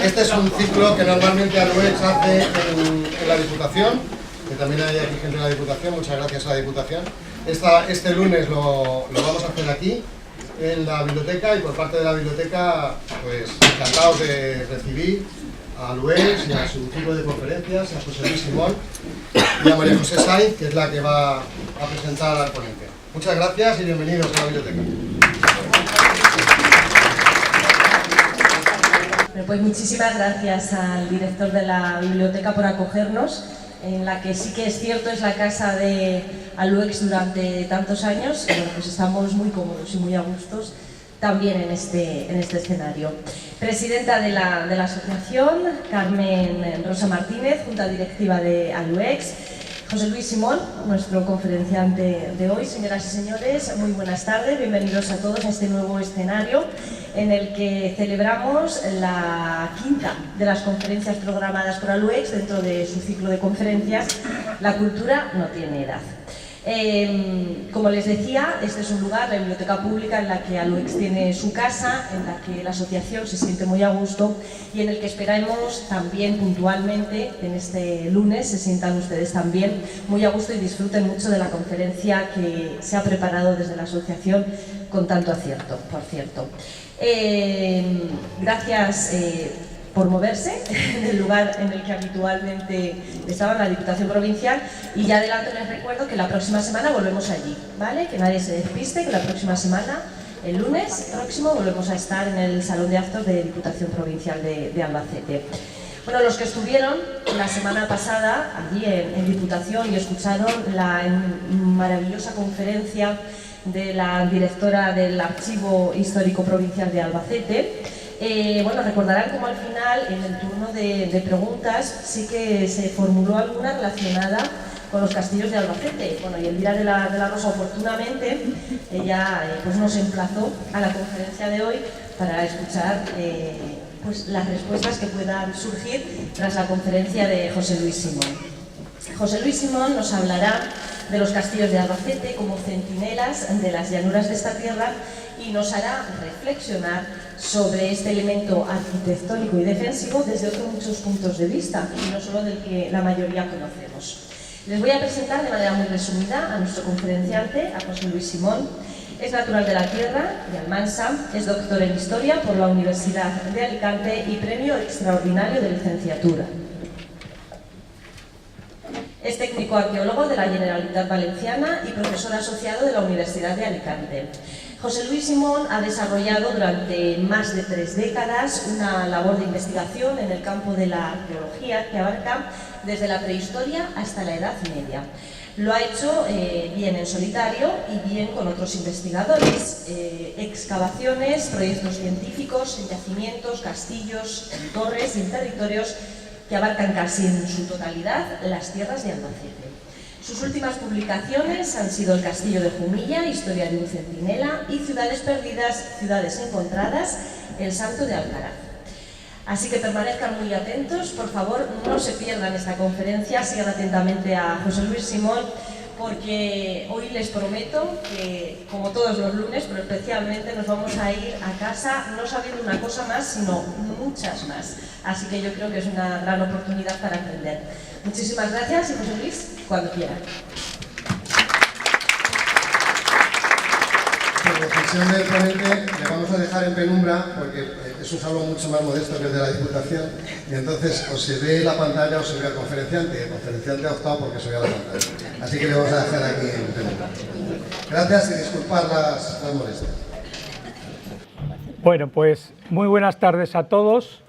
Este es un ciclo que normalmente Aluex hace en la Diputación, que también hay aquí gente de la Diputación, muchas gracias a la Diputación. Este lunes lo vamos a hacer aquí, en la biblioteca, y por parte de la biblioteca, pues encantados de recibir a Aluex y a su ciclo de conferencias, a José Luis Simón y a María José Sainz, que es la que va a presentar al ponente. Muchas gracias y bienvenidos a la biblioteca. Bueno, pues muchísimas gracias al director de la biblioteca por acogernos, en la que sí que es cierto es la casa de Aluex durante tantos años, y bueno, pues estamos muy cómodos y muy a gustos también en este escenario. Presidenta de la asociación, Carmen Rosa Martínez, junta directiva de Aluex, José Luis Simón, nuestro conferenciante de hoy. Señoras y señores, muy buenas tardes, bienvenidos a todos a este nuevo escenario en el que celebramos la quinta de las conferencias programadas por Aluex dentro de su ciclo de conferencias La cultura no tiene edad. Como les decía, este es un lugar, la biblioteca pública, en la que Aluex tiene su casa, en la que la asociación se siente muy a gusto y en el que esperamos también puntualmente, en este lunes, se sientan ustedes también muy a gusto y disfruten mucho de la conferencia que se ha preparado desde la asociación con tanto acierto, por cierto. Gracias por moverse del lugar en el que habitualmente estaba, en la Diputación Provincial, y ya adelanto les recuerdo que la próxima semana volvemos allí, ¿vale? Que nadie se despiste, que la próxima semana, el lunes próximo, volvemos a estar en el Salón de Actos de Diputación Provincial de Albacete. Bueno, los que estuvieron la semana pasada allí en Diputación y escucharon la maravillosa conferencia de la directora del Archivo Histórico Provincial de Albacete, bueno, recordarán como al final, en el turno de preguntas, sí que se formuló alguna relacionada con los castillos de Albacete. Bueno, y Elvira de la Rosa, oportunamente, ella pues nos emplazó a la conferencia de hoy para escuchar pues las respuestas que puedan surgir tras la conferencia de José Luis Simón. José Luis Simón nos hablará de los castillos de Albacete como centinelas de las llanuras de esta tierra y nos hará reflexionar sobre este elemento arquitectónico y defensivo desde otros muchos puntos de vista, y no solo del que la mayoría conocemos. Les voy a presentar de manera muy resumida a nuestro conferenciante, a José Luis Simón. Es natural de la tierra, de Almansa, es doctor en Historia por la Universidad de Alicante y premio extraordinario de licenciatura. Es técnico arqueólogo de la Generalitat Valenciana y profesor asociado de la Universidad de Alicante. José Luis Simón ha desarrollado durante más de 3 décadas una labor de investigación en el campo de la arqueología que abarca desde la prehistoria hasta la Edad Media. Lo ha hecho bien en solitario y bien con otros investigadores. Excavaciones, proyectos científicos en yacimientos, castillos, en torres y en territorios que abarcan casi en su totalidad las tierras de Albacete. Sus últimas publicaciones han sido El Castillo de Jumilla, Historia de un centinela, y Ciudades perdidas, ciudades encontradas, El Salto de Alcaraz. Así que permanezcan muy atentos, por favor, no se pierdan esta conferencia, sigan atentamente a José Luis Simón, porque hoy les prometo que, como todos los lunes, pero especialmente, nos vamos a ir a casa no sabiendo una cosa más, sino muchas más. Así que yo creo que es una gran oportunidad para aprender. Muchísimas gracias y José Luis, cuando quiera. Por decisión del ponente le vamos a dejar en penumbra porque es un salón mucho más modesto que el de la Diputación, y entonces o se ve la pantalla o se ve al conferenciante. El conferenciante ha optado porque se vea la pantalla. Así que le vamos a dejar aquí en penumbra. Gracias y disculpad las molestias. Bueno, pues muy buenas tardes a todos.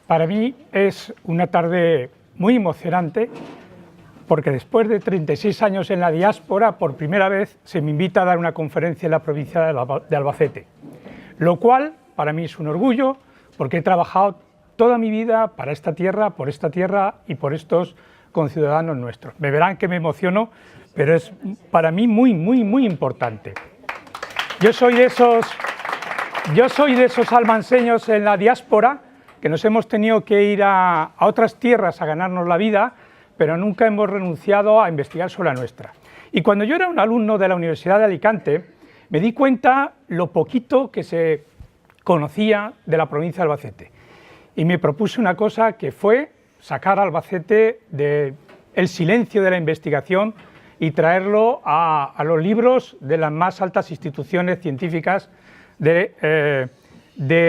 Para mí es una tarde muy emocionante porque después de 36 años en la diáspora, por primera vez se me invita a dar una conferencia en la provincia de Albacete, lo cual para mí es un orgullo porque he trabajado toda mi vida para esta tierra, por esta tierra y por estos conciudadanos nuestros. Me verán que me emociono, pero es para mí muy importante. Yo soy de esos almanseños en la diáspora que nos hemos tenido que ir a otras tierras a ganarnos la vida, pero nunca hemos renunciado a investigar sobre la nuestra. Y cuando yo era un alumno de la Universidad de Alicante, me di cuenta lo poquito que se conocía de la provincia de Albacete. y me propuse una cosa que fue sacar a Albacete del silencio de la investigación y traerlo a los libros de las más altas instituciones científicas de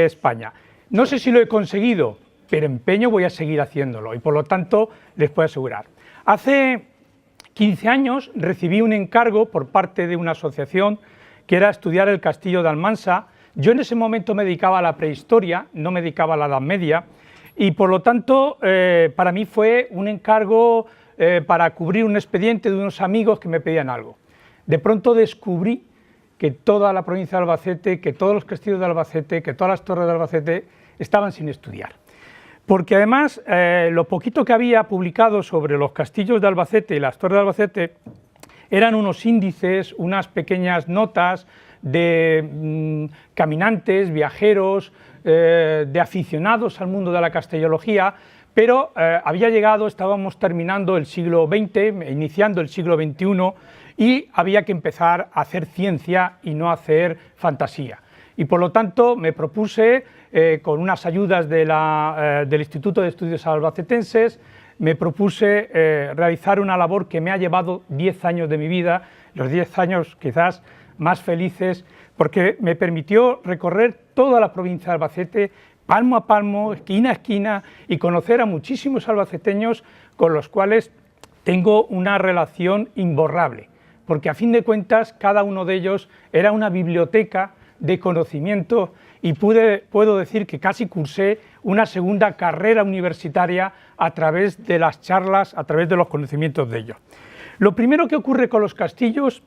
España. No sé si lo he conseguido, pero empeño voy a seguir haciéndolo y por lo tanto les puedo asegurar. Hace 15 años recibí un encargo por parte de una asociación que era estudiar el castillo de Almansa. Yo en ese momento me dedicaba a la prehistoria, no me dedicaba a la Edad Media, y por lo tanto para mí fue un encargo para cubrir un expediente de unos amigos que me pedían algo. De pronto descubrí que toda la provincia de Albacete, que todos los castillos de Albacete, que todas las torres de Albacete estaban sin estudiar. Porque además lo poquito que había publicado sobre los castillos de Albacete y las torres de Albacete eran unos índices, unas pequeñas notas de caminantes, viajeros, de aficionados al mundo de la castellología, pero había llegado, estábamos terminando el siglo XX, iniciando el siglo XXI, y había que empezar a hacer ciencia y no hacer fantasía. Y por lo tanto me propuse, con unas ayudas del Instituto de Estudios Albacetenses, me propuse realizar una labor que me ha llevado 10 años de mi vida, los 10 años quizás más felices, porque me permitió recorrer toda la provincia de Albacete, palmo a palmo, esquina a esquina, y conocer a muchísimos albaceteños con los cuales tengo una relación imborrable, porque a fin de cuentas cada uno de ellos era una biblioteca de conocimiento y puedo decir que casi cursé una segunda carrera universitaria a través de las charlas, a través de los conocimientos de ellos. Lo primero que ocurre con los castillos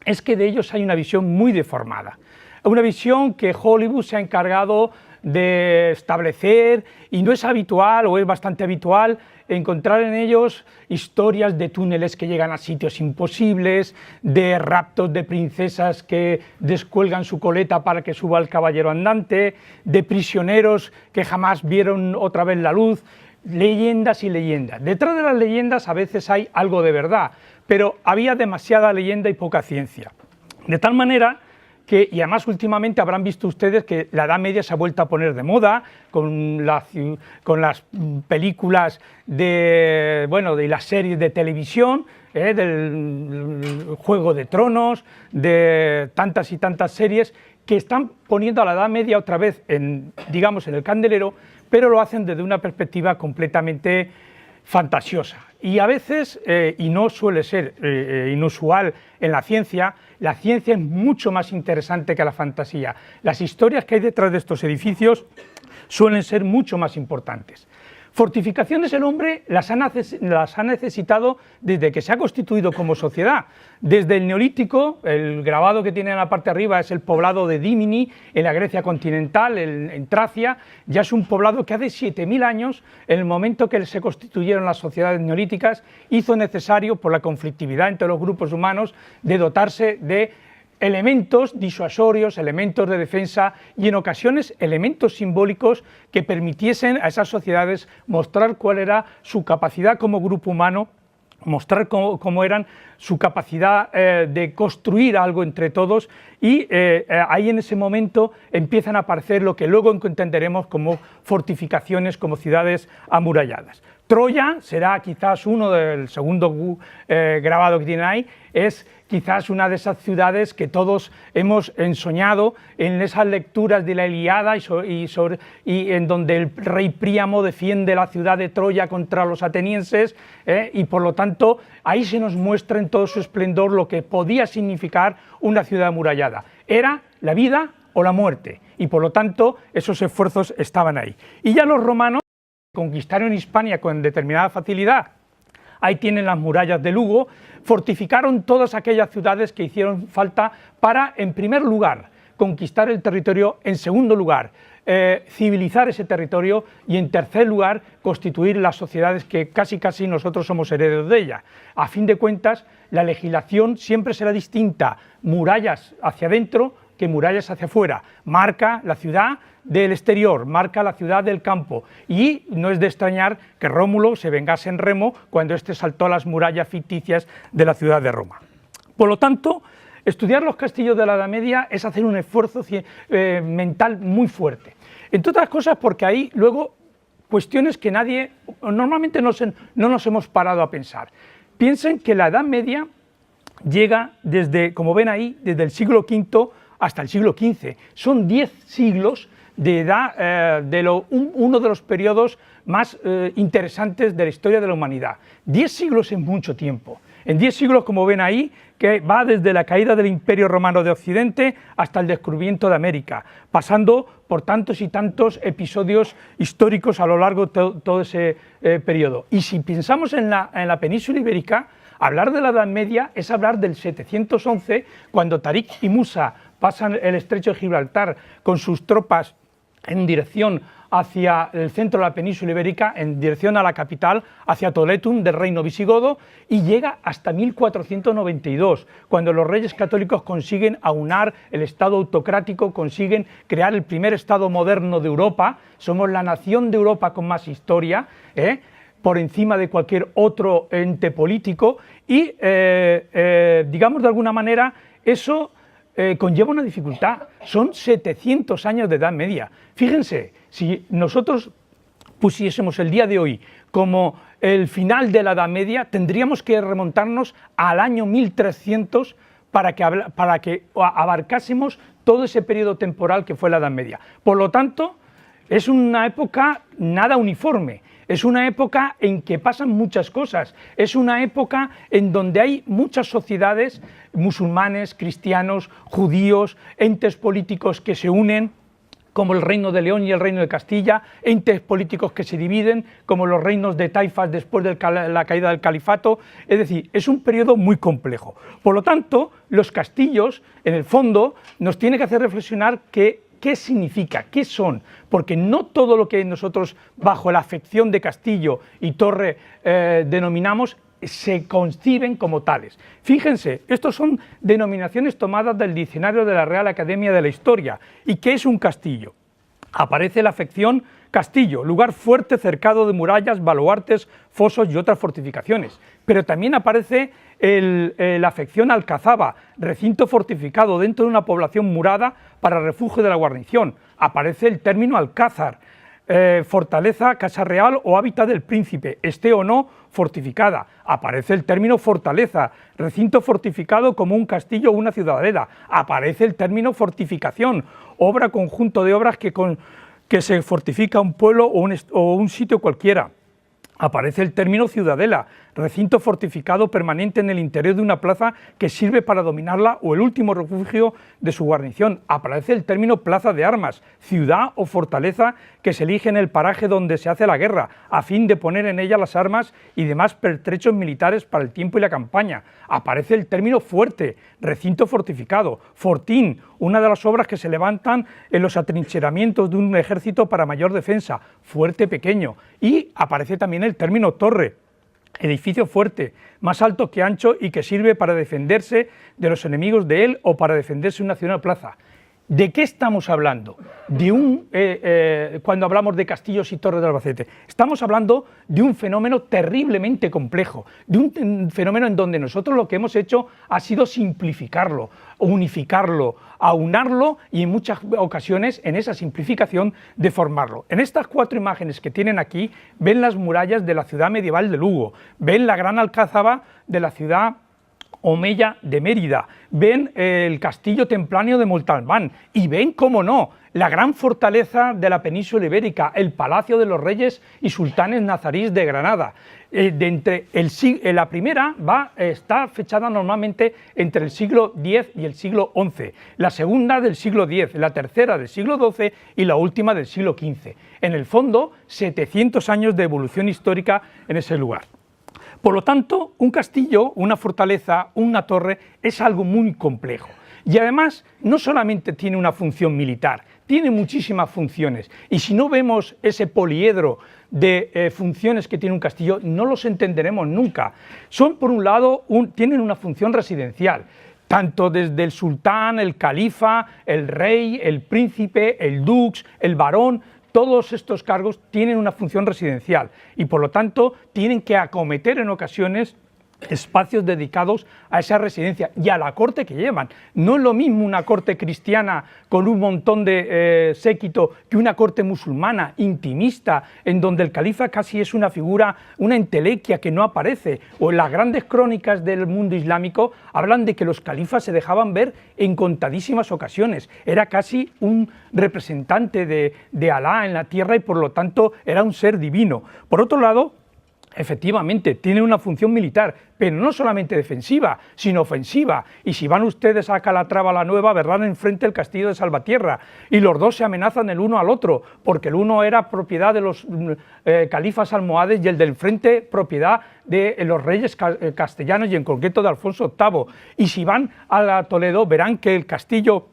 es que de ellos hay una visión muy deformada, una visión que Hollywood se ha encargado de establecer y no es habitual o es bastante habitual encontrar en ellos historias de túneles que llegan a sitios imposibles, de raptos de princesas que descuelgan su coleta para que suba el caballero andante, de prisioneros que jamás vieron otra vez la luz, leyendas y leyendas. Detrás de las leyendas a veces hay algo de verdad, pero había demasiada leyenda y poca ciencia. De tal manera que, y además últimamente habrán visto ustedes que la Edad Media se ha vuelto a poner de moda con las películas de las series de televisión, del Juego de Tronos, de tantas y tantas series que están poniendo a la Edad Media otra vez en el candelero, pero lo hacen desde una perspectiva completamente fantasiosa. Y a veces, y no suele ser inusual en la ciencia es mucho más interesante que la fantasía. Las historias que hay detrás de estos edificios suelen ser mucho más importantes. Fortificaciones el hombre las ha necesitado desde que se ha constituido como sociedad. Desde el Neolítico, el grabado que tiene en la parte de arriba es el poblado de Dímini, en la Grecia continental, en Tracia, ya es un poblado que hace 7000 años, en el momento que se constituyeron las sociedades neolíticas, hizo necesario, por la conflictividad entre los grupos humanos, de dotarse de elementos disuasorios, elementos de defensa y en ocasiones elementos simbólicos que permitiesen a esas sociedades mostrar cuál era su capacidad como grupo humano, mostrar cómo eran su capacidad de construir algo entre todos y ahí en ese momento empiezan a aparecer lo que luego entenderemos como fortificaciones, como ciudades amuralladas. Troya será quizás uno del segundo grabado que tienen ahí, es quizás una de esas ciudades que todos hemos ensoñado en esas lecturas de la Ilíada y en donde el rey Príamo defiende la ciudad de Troya contra los atenienses y por lo tanto ahí se nos muestra en todo su esplendor lo que podía significar una ciudad amurallada. Era la vida o la muerte y por lo tanto esos esfuerzos estaban ahí. Y ya los romanos conquistaron Hispania con determinada facilidad. Ahí tienen las murallas de Lugo, fortificaron todas aquellas ciudades que hicieron falta para, en primer lugar, conquistar el territorio, en segundo lugar, civilizar ese territorio y, en tercer lugar, constituir las sociedades que casi nosotros somos herederos de ellas. A fin de cuentas, la legislación siempre será distinta, murallas hacia adentro que murallas hacia afuera, marca la ciudad del exterior, marca la ciudad del campo y no es de extrañar que Rómulo se vengase en Remo cuando éste saltó a las murallas ficticias de la ciudad de Roma. Por lo tanto, estudiar los castillos de la Edad Media es hacer un esfuerzo mental muy fuerte, entre otras cosas porque ahí luego cuestiones que normalmente no nos hemos parado a pensar. Piensen que la Edad Media llega desde, como ven ahí, desde el siglo V hasta el siglo XV. Son 10 siglos de edad, uno de los periodos más interesantes de la historia de la humanidad. 10 siglos es mucho tiempo. En 10 siglos, como ven ahí, que va desde la caída del Imperio Romano de Occidente hasta el descubrimiento de América, pasando por tantos y tantos episodios históricos a lo largo de todo ese periodo. Y si pensamos en la península ibérica, hablar de la Edad Media es hablar del 711, cuando Tarik y Musa pasan el estrecho de Gibraltar con sus tropas en dirección hacia el centro de la península ibérica, en dirección a la capital, hacia Toletum del reino visigodo, y llega hasta 1492, cuando los reyes católicos consiguen aunar el Estado autocrático, consiguen crear el primer Estado moderno de Europa. Somos la nación de Europa con más historia, por encima de cualquier otro ente político, y digamos de alguna manera eso conlleva una dificultad. Son 700 años de Edad Media. Fíjense, si nosotros pusiésemos el día de hoy como el final de la Edad Media, tendríamos que remontarnos al año 1300 para que abarcásemos todo ese periodo temporal que fue la Edad Media. Por lo tanto, es una época nada uniforme. Es una época en que pasan muchas cosas, es una época en donde hay muchas sociedades, musulmanes, cristianos, judíos, entes políticos que se unen, como el Reino de León y el Reino de Castilla, entes políticos que se dividen, como los reinos de taifas después de la caída del califato. Es decir, es un periodo muy complejo. Por lo tanto, los castillos, en el fondo, nos tiene que hacer reflexionar ¿qué significa? ¿Qué son? Porque no todo lo que nosotros bajo la afección de castillo y torre denominamos se conciben como tales. Fíjense, estos son denominaciones tomadas del diccionario de la Real Academia de la Historia. ¿Y qué es un castillo? Aparece la afección castillo, lugar fuerte cercado de murallas, baluartes, fosos y otras fortificaciones. Pero también aparece la afección alcazaba, recinto fortificado dentro de una población murada para refugio de la guarnición. Aparece el término alcázar, fortaleza, casa real o hábitat del príncipe, esté o no fortificada. Aparece el término fortaleza, recinto fortificado como un castillo o una ciudadela. Aparece el término fortificación, obra, conjunto de obras que se fortifica un pueblo o un sitio cualquiera. Aparece el término ciudadela, recinto fortificado permanente en el interior de una plaza que sirve para dominarla o el último refugio de su guarnición. Aparece el término plaza de armas, ciudad o fortaleza que se elige en el paraje donde se hace la guerra, a fin de poner en ella las armas y demás pertrechos militares para el tiempo y la campaña. Aparece el término fuerte, recinto fortificado, fortín, una de las obras que se levantan en los atrincheramientos de un ejército para mayor defensa, fuerte pequeño. Y aparece también el término torre, edificio fuerte, más alto que ancho y que sirve para defenderse de los enemigos de él o para defenderse una ciudad o plaza. ¿De qué estamos hablando? Cuando hablamos de castillos y torres de Albacete, estamos hablando de un fenómeno terriblemente complejo, de un fenómeno en donde nosotros lo que hemos hecho ha sido simplificarlo, unificarlo, aunarlo y en muchas ocasiones en esa simplificación deformarlo. En estas 4 imágenes que tienen aquí ven las murallas de la ciudad medieval de Lugo, ven la gran alcázaba de la ciudad omeya de Mérida, ven el castillo templario de Montalbán y ven, cómo no, la gran fortaleza de la península ibérica, el Palacio de los Reyes y Sultanes Nazarís de Granada. La primera está fechada normalmente entre el siglo X y el siglo XI, la segunda del siglo X, la tercera del siglo XII y la última del siglo XV. En el fondo, 700 años de evolución histórica en ese lugar. Por lo tanto, un castillo, una fortaleza, una torre es algo muy complejo. Y además, no solamente tiene una función militar, tiene muchísimas funciones. Y si no vemos ese poliedro de funciones que tiene un castillo, no los entenderemos nunca. Son, por un lado, tienen una función residencial, tanto desde el sultán, el califa, el rey, el príncipe, el dux, el barón. Todos estos cargos tienen una función residencial y por lo tanto tienen que acometer en ocasiones espacios dedicados a esa residencia y a la corte que llevan. No es lo mismo una corte cristiana con un montón de séquito que una corte musulmana, intimista, en donde el califa casi es una figura, una entelequia que no aparece. O en las grandes crónicas del mundo islámico hablan de que los califas se dejaban ver en contadísimas ocasiones. Era casi un representante de Alá en la tierra y por lo tanto era un ser divino. Por otro lado, efectivamente, tiene una función militar, pero no solamente defensiva, sino ofensiva. Y si van ustedes a Calatrava la Nueva, verán enfrente el castillo de Salvatierra, y los dos se amenazan el uno al otro, porque el uno era propiedad de los califas almohades y el del frente propiedad de los reyes castellanos y en concreto de Alfonso VIII. Y si van a Toledo, verán que el castillo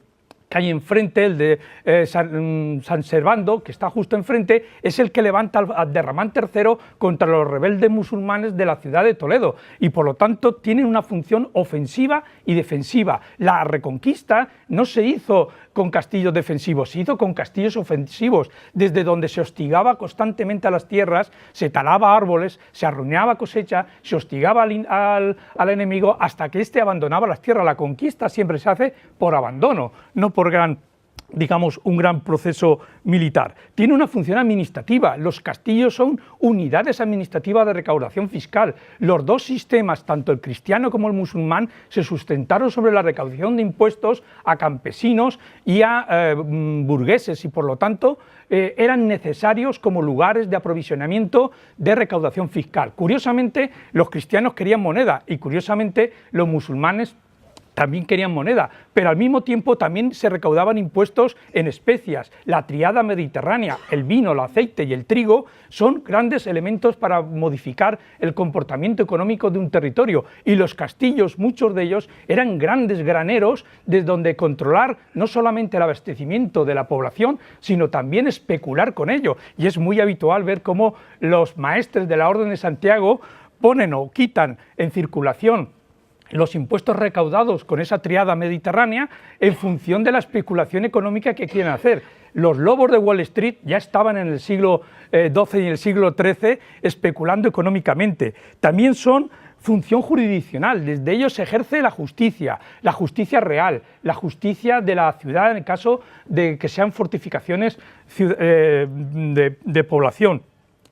que hay enfrente, el de San Servando, que está justo enfrente, es el que levanta al Abderramán III contra los rebeldes musulmanes de la ciudad de Toledo, y por lo tanto tienen una función ofensiva y defensiva. La reconquista no se hizo con castillos defensivos, se hizo con castillos ofensivos, desde donde se hostigaba constantemente a las tierras, se talaba árboles, se arruinaba cosecha, se hostigaba al enemigo hasta que éste abandonaba las tierras. La conquista siempre se hace por abandono, no por un gran proceso militar. Tiene una función administrativa. Los castillos son unidades administrativas de recaudación fiscal. Los dos sistemas, tanto el cristiano como el musulmán, se sustentaron sobre la recaudación de impuestos a campesinos y a burgueses, y por lo tanto eran necesarios como lugares de aprovisionamiento de recaudación fiscal. Curiosamente, los cristianos querían moneda y curiosamente los musulmanes también querían moneda, pero al mismo tiempo también se recaudaban impuestos en especias. La tríada mediterránea, el vino, el aceite y el trigo, son grandes elementos para modificar el comportamiento económico de un territorio, y los castillos, muchos de ellos, eran grandes graneros desde donde controlar no solamente el abastecimiento de la población, sino también especular con ello. Y es muy habitual ver cómo los maestres de la Orden de Santiago ponen o quitan en circulación los impuestos recaudados con esa tríada mediterránea en función de la especulación económica que quieren hacer. Los lobos de Wall Street ya estaban en el siglo XII y el siglo XIII especulando económicamente. También son función jurisdiccional, desde ellos se ejerce la justicia real, la justicia de la ciudad en el caso de que sean fortificaciones de población.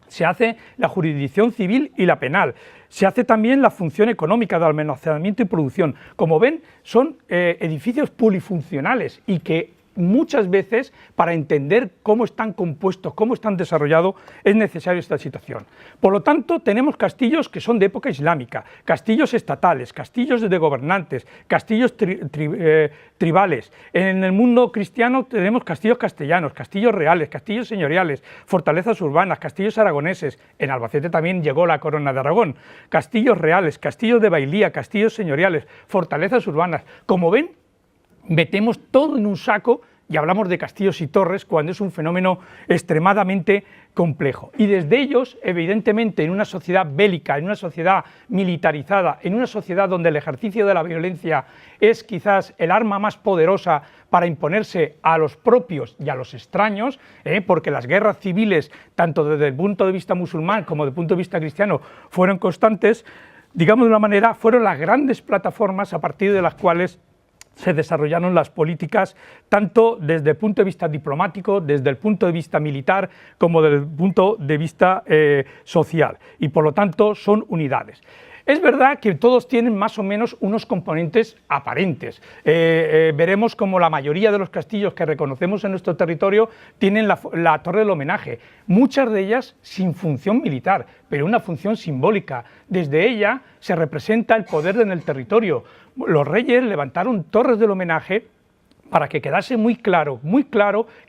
Se hace la jurisdicción civil y la penal. Se hace también la función económica de almacenamiento y producción. Como ven, son edificios polifuncionales y que muchas veces, para entender cómo están compuestos, cómo están desarrollados, es necesaria esta situación. Por lo tanto, tenemos castillos que son de época islámica, castillos estatales, castillos de gobernantes, castillos tribales. En el mundo cristiano tenemos castillos castellanos, castillos reales, castillos señoriales, fortalezas urbanas, castillos aragoneses. En Albacete también llegó la corona de Aragón. Castillos reales, castillos de bailía, castillos señoriales, fortalezas urbanas. Como ven, metemos todo en un saco y hablamos de castillos y torres cuando es un fenómeno extremadamente complejo. Y desde ellos, evidentemente, en una sociedad bélica, en una sociedad militarizada, en una sociedad donde el ejercicio de la violencia es quizás el arma más poderosa para imponerse a los propios y a los extraños, porque las guerras civiles, tanto desde el punto de vista musulmán como desde el punto de vista cristiano, fueron constantes, digamos de una manera, fueron las grandes plataformas a partir de las cuales se desarrollaron las políticas tanto desde el punto de vista diplomático, desde el punto de vista militar, como desde el punto de vista social, y por lo tanto son unidades. Es verdad que todos tienen más o menos unos componentes aparentes. Veremos como la mayoría de los castillos que reconocemos en nuestro territorio tienen la torre del homenaje, muchas de ellas sin función militar, pero una función simbólica. Desde ella se representa el poder en el territorio. Los reyes levantaron torres del homenaje para que quedase muy claro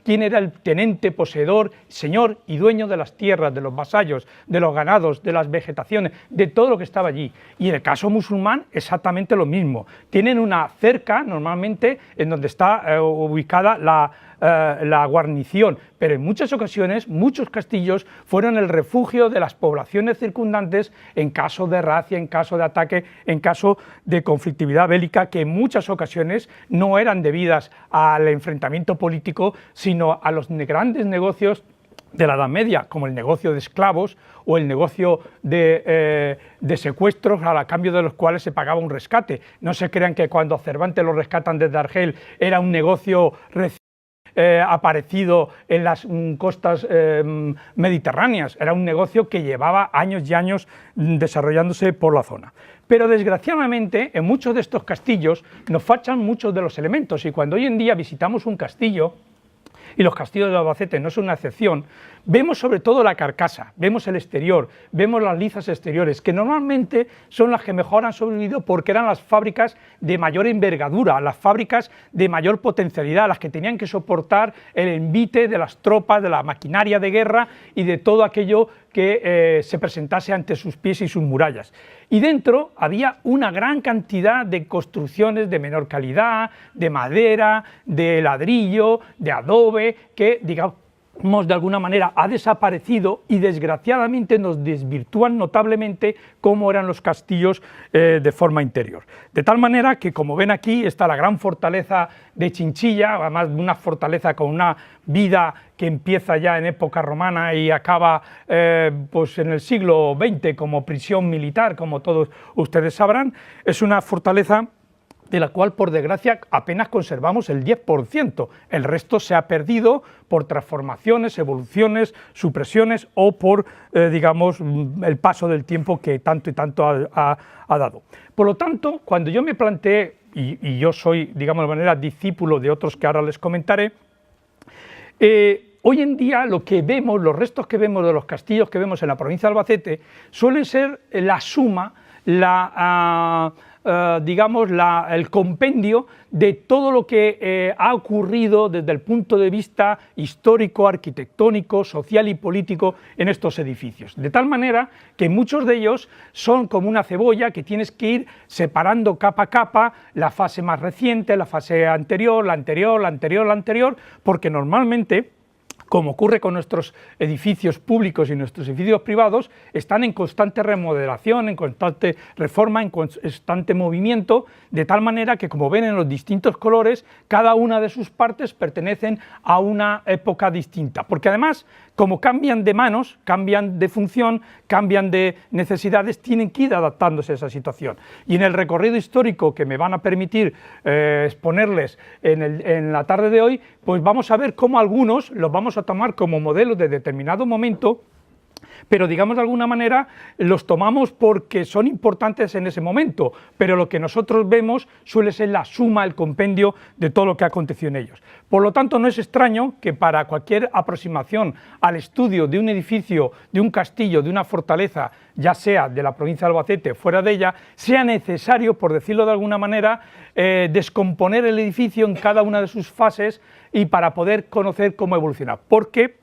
quién era el tenente, poseedor, señor y dueño de las tierras, de los vasallos, de los ganados, de las vegetaciones, de todo lo que estaba allí. Y en el caso musulmán, exactamente lo mismo. Tienen una cerca, normalmente, en donde está ubicada la guarnición, pero en muchas ocasiones, muchos castillos fueron el refugio de las poblaciones circundantes en caso de racia, en caso de ataque, en caso de conflictividad bélica, que en muchas ocasiones no eran debidas al enfrentamiento político, sino a los grandes negocios de la Edad Media, como el negocio de esclavos o el negocio de secuestros a cambio de los cuales se pagaba un rescate. No se crean que cuando Cervantes lo rescatan desde Argel era un negocio aparecido en las costas mediterráneas, era un negocio que llevaba años y años desarrollándose por la zona. Pero desgraciadamente en muchos de estos castillos nos faltan muchos de los elementos, y cuando hoy en día visitamos un castillo, y los castillos de Albacete no son una excepción, vemos sobre todo la carcasa, vemos el exterior, vemos las lizas exteriores, que normalmente son las que mejor han sobrevivido porque eran las fábricas de mayor envergadura, las fábricas de mayor potencialidad, las que tenían que soportar el envite de las tropas, de la maquinaria de guerra y de todo aquello que se presentase ante sus pies y sus murallas. Y dentro había una gran cantidad de construcciones de menor calidad, de madera, de ladrillo, de adobe, que digamos de alguna manera ha desaparecido y desgraciadamente nos desvirtúan notablemente cómo eran los castillos de forma interior. De tal manera que, como ven aquí, está la gran fortaleza de Chinchilla, además de una fortaleza con una vida que empieza ya en época romana y acaba pues en el siglo XX como prisión militar, como todos ustedes sabrán. Es una fortaleza de la cual, por desgracia, apenas conservamos el 10%, el resto se ha perdido por transformaciones, evoluciones, supresiones o por, digamos, el paso del tiempo que tanto y tanto ha dado. Por lo tanto, cuando yo me planteé, y yo soy, digamos de manera, discípulo de otros que ahora les comentaré, hoy en día lo que vemos, los restos que vemos de los castillos que vemos en la provincia de Albacete, suelen ser la suma, digamos, el compendio de todo lo que ha ocurrido desde el punto de vista histórico, arquitectónico, social y político en estos edificios. De tal manera que muchos de ellos son como una cebolla que tienes que ir separando capa a capa, la fase más reciente, la fase anterior, la anterior, la anterior, la anterior, porque normalmente, como ocurre con nuestros edificios públicos y nuestros edificios privados, están en constante remodelación, en constante reforma, en constante movimiento, de tal manera que, como ven en los distintos colores, cada una de sus partes pertenecen a una época distinta, porque además, como cambian de manos, cambian de función, cambian de necesidades, tienen que ir adaptándose a esa situación. Y en el recorrido histórico que me van a permitir exponerles en la tarde de hoy, pues vamos a ver cómo algunos los vamos a tomar como modelos de determinado momento, pero digamos de alguna manera los tomamos porque son importantes en ese momento, pero lo que nosotros vemos suele ser la suma, el compendio de todo lo que aconteció en ellos. Por lo tanto, no es extraño que para cualquier aproximación al estudio de un edificio, de un castillo, de una fortaleza, ya sea de la provincia de Albacete o fuera de ella, sea necesario, por decirlo de alguna manera, descomponer el edificio en cada una de sus fases y para poder conocer cómo evoluciona, porque,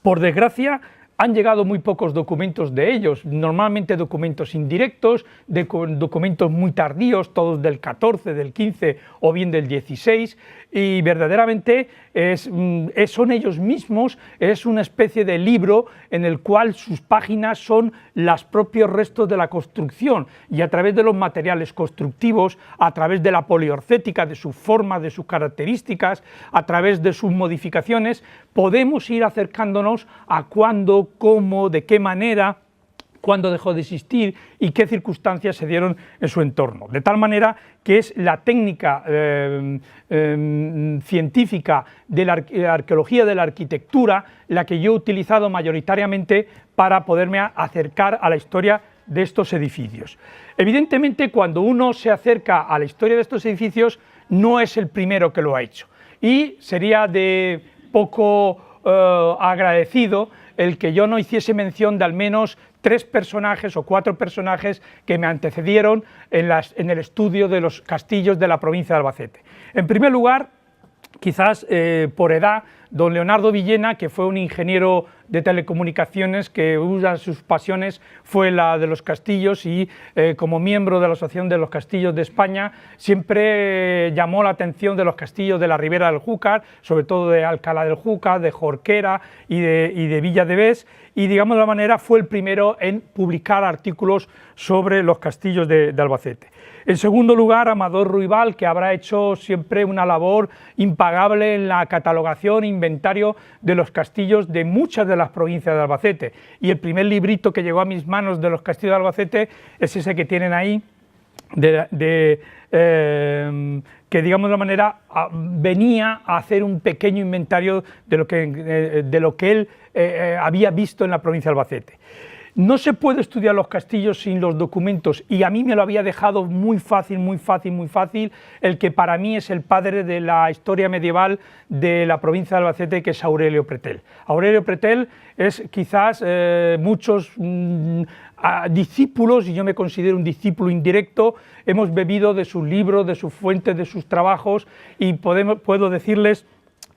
por desgracia, han llegado muy pocos documentos de ellos, normalmente documentos indirectos, documentos muy tardíos, todos del 14, del 15 o bien del 16, y verdaderamente son ellos mismos, es una especie de libro en el cual sus páginas son los propios restos de la construcción, y a través de los materiales constructivos, a través de la poliorcética, de su forma, de sus características, a través de sus modificaciones, podemos ir acercándonos a cuándo, cómo, de qué manera, cuándo dejó de existir y qué circunstancias se dieron en su entorno. De tal manera que es la técnica científica de la arqueología de la arquitectura la que yo he utilizado mayoritariamente para poderme acercar a la historia de estos edificios. Evidentemente, cuando uno se acerca a la historia de estos edificios, no es el primero que lo ha hecho, y sería de poco agradecido el que yo no hiciese mención de al menos 3 personajes o 4 personajes que me antecedieron en el estudio de los castillos de la provincia de Albacete. En primer lugar, quizás por edad, don Leonardo Villena, que fue un ingeniero de telecomunicaciones que una de sus pasiones fue la de los castillos, y como miembro de la Asociación de los Castillos de España siempre llamó la atención de los castillos de la Ribera del Júcar, sobre todo de Alcalá del Júcar, de Jorquera y de Villa de Bes, y digamos de la manera fue el primero en publicar artículos sobre los castillos de Albacete. En segundo lugar, Amador Ruibal, que habrá hecho siempre una labor impagable en la catalogación, inventario de los castillos de muchas de las provincias de Albacete, y el primer librito que llegó a mis manos de los castillos de Albacete es ese que tienen ahí, que digamos de alguna manera venía a hacer un pequeño inventario de lo que él había visto en la provincia de Albacete. No se puede estudiar los castillos sin los documentos, y a mí me lo había dejado muy fácil, el que para mí es el padre de la historia medieval de la provincia de Albacete, que es Aurelio Pretel. Aurelio Pretel es quizás muchos discípulos, y yo me considero un discípulo indirecto, hemos bebido de sus libros, de sus fuentes, de sus trabajos, y puedo decirles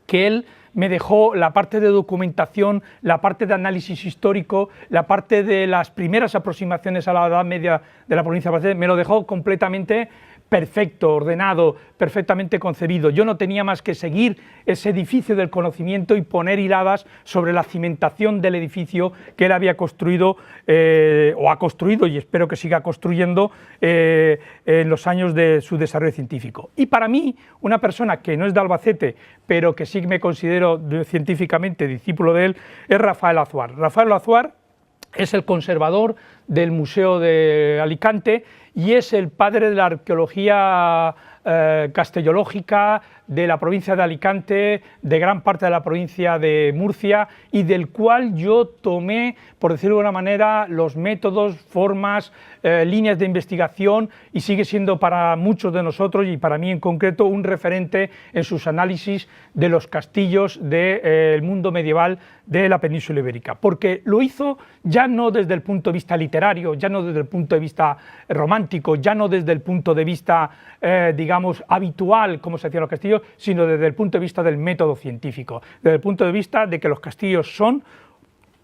que él me dejó la parte de documentación, la parte de análisis histórico, la parte de las primeras aproximaciones a la Edad Media de la provincia de Albacete, me lo dejó completamente perfecto, ordenado, perfectamente concebido. Yo no tenía más que seguir ese edificio del conocimiento y poner hiladas sobre la cimentación del edificio que él había construido, o ha construido, y espero que siga construyendo en los años de su desarrollo científico. Y para mí, una persona que no es de Albacete, pero que sí me considero científicamente discípulo de él, es Rafael Azuar. Rafael Azuar es el conservador del Museo de Alicante y es el padre de la arqueología castellológica de la provincia de Alicante, de gran parte de la provincia de Murcia, y del cual yo tomé, por decirlo de alguna manera, los métodos, formas, líneas de investigación, y sigue siendo para muchos de nosotros, y para mí en concreto, un referente en sus análisis de los castillos del mundo medieval de la península ibérica, porque lo hizo ya no desde el punto de vista literario, ya no desde el punto de vista romántico, ya no desde el punto de vista digamos habitual como se hacían los castillos, sino desde el punto de vista del método científico, desde el punto de vista de que los castillos son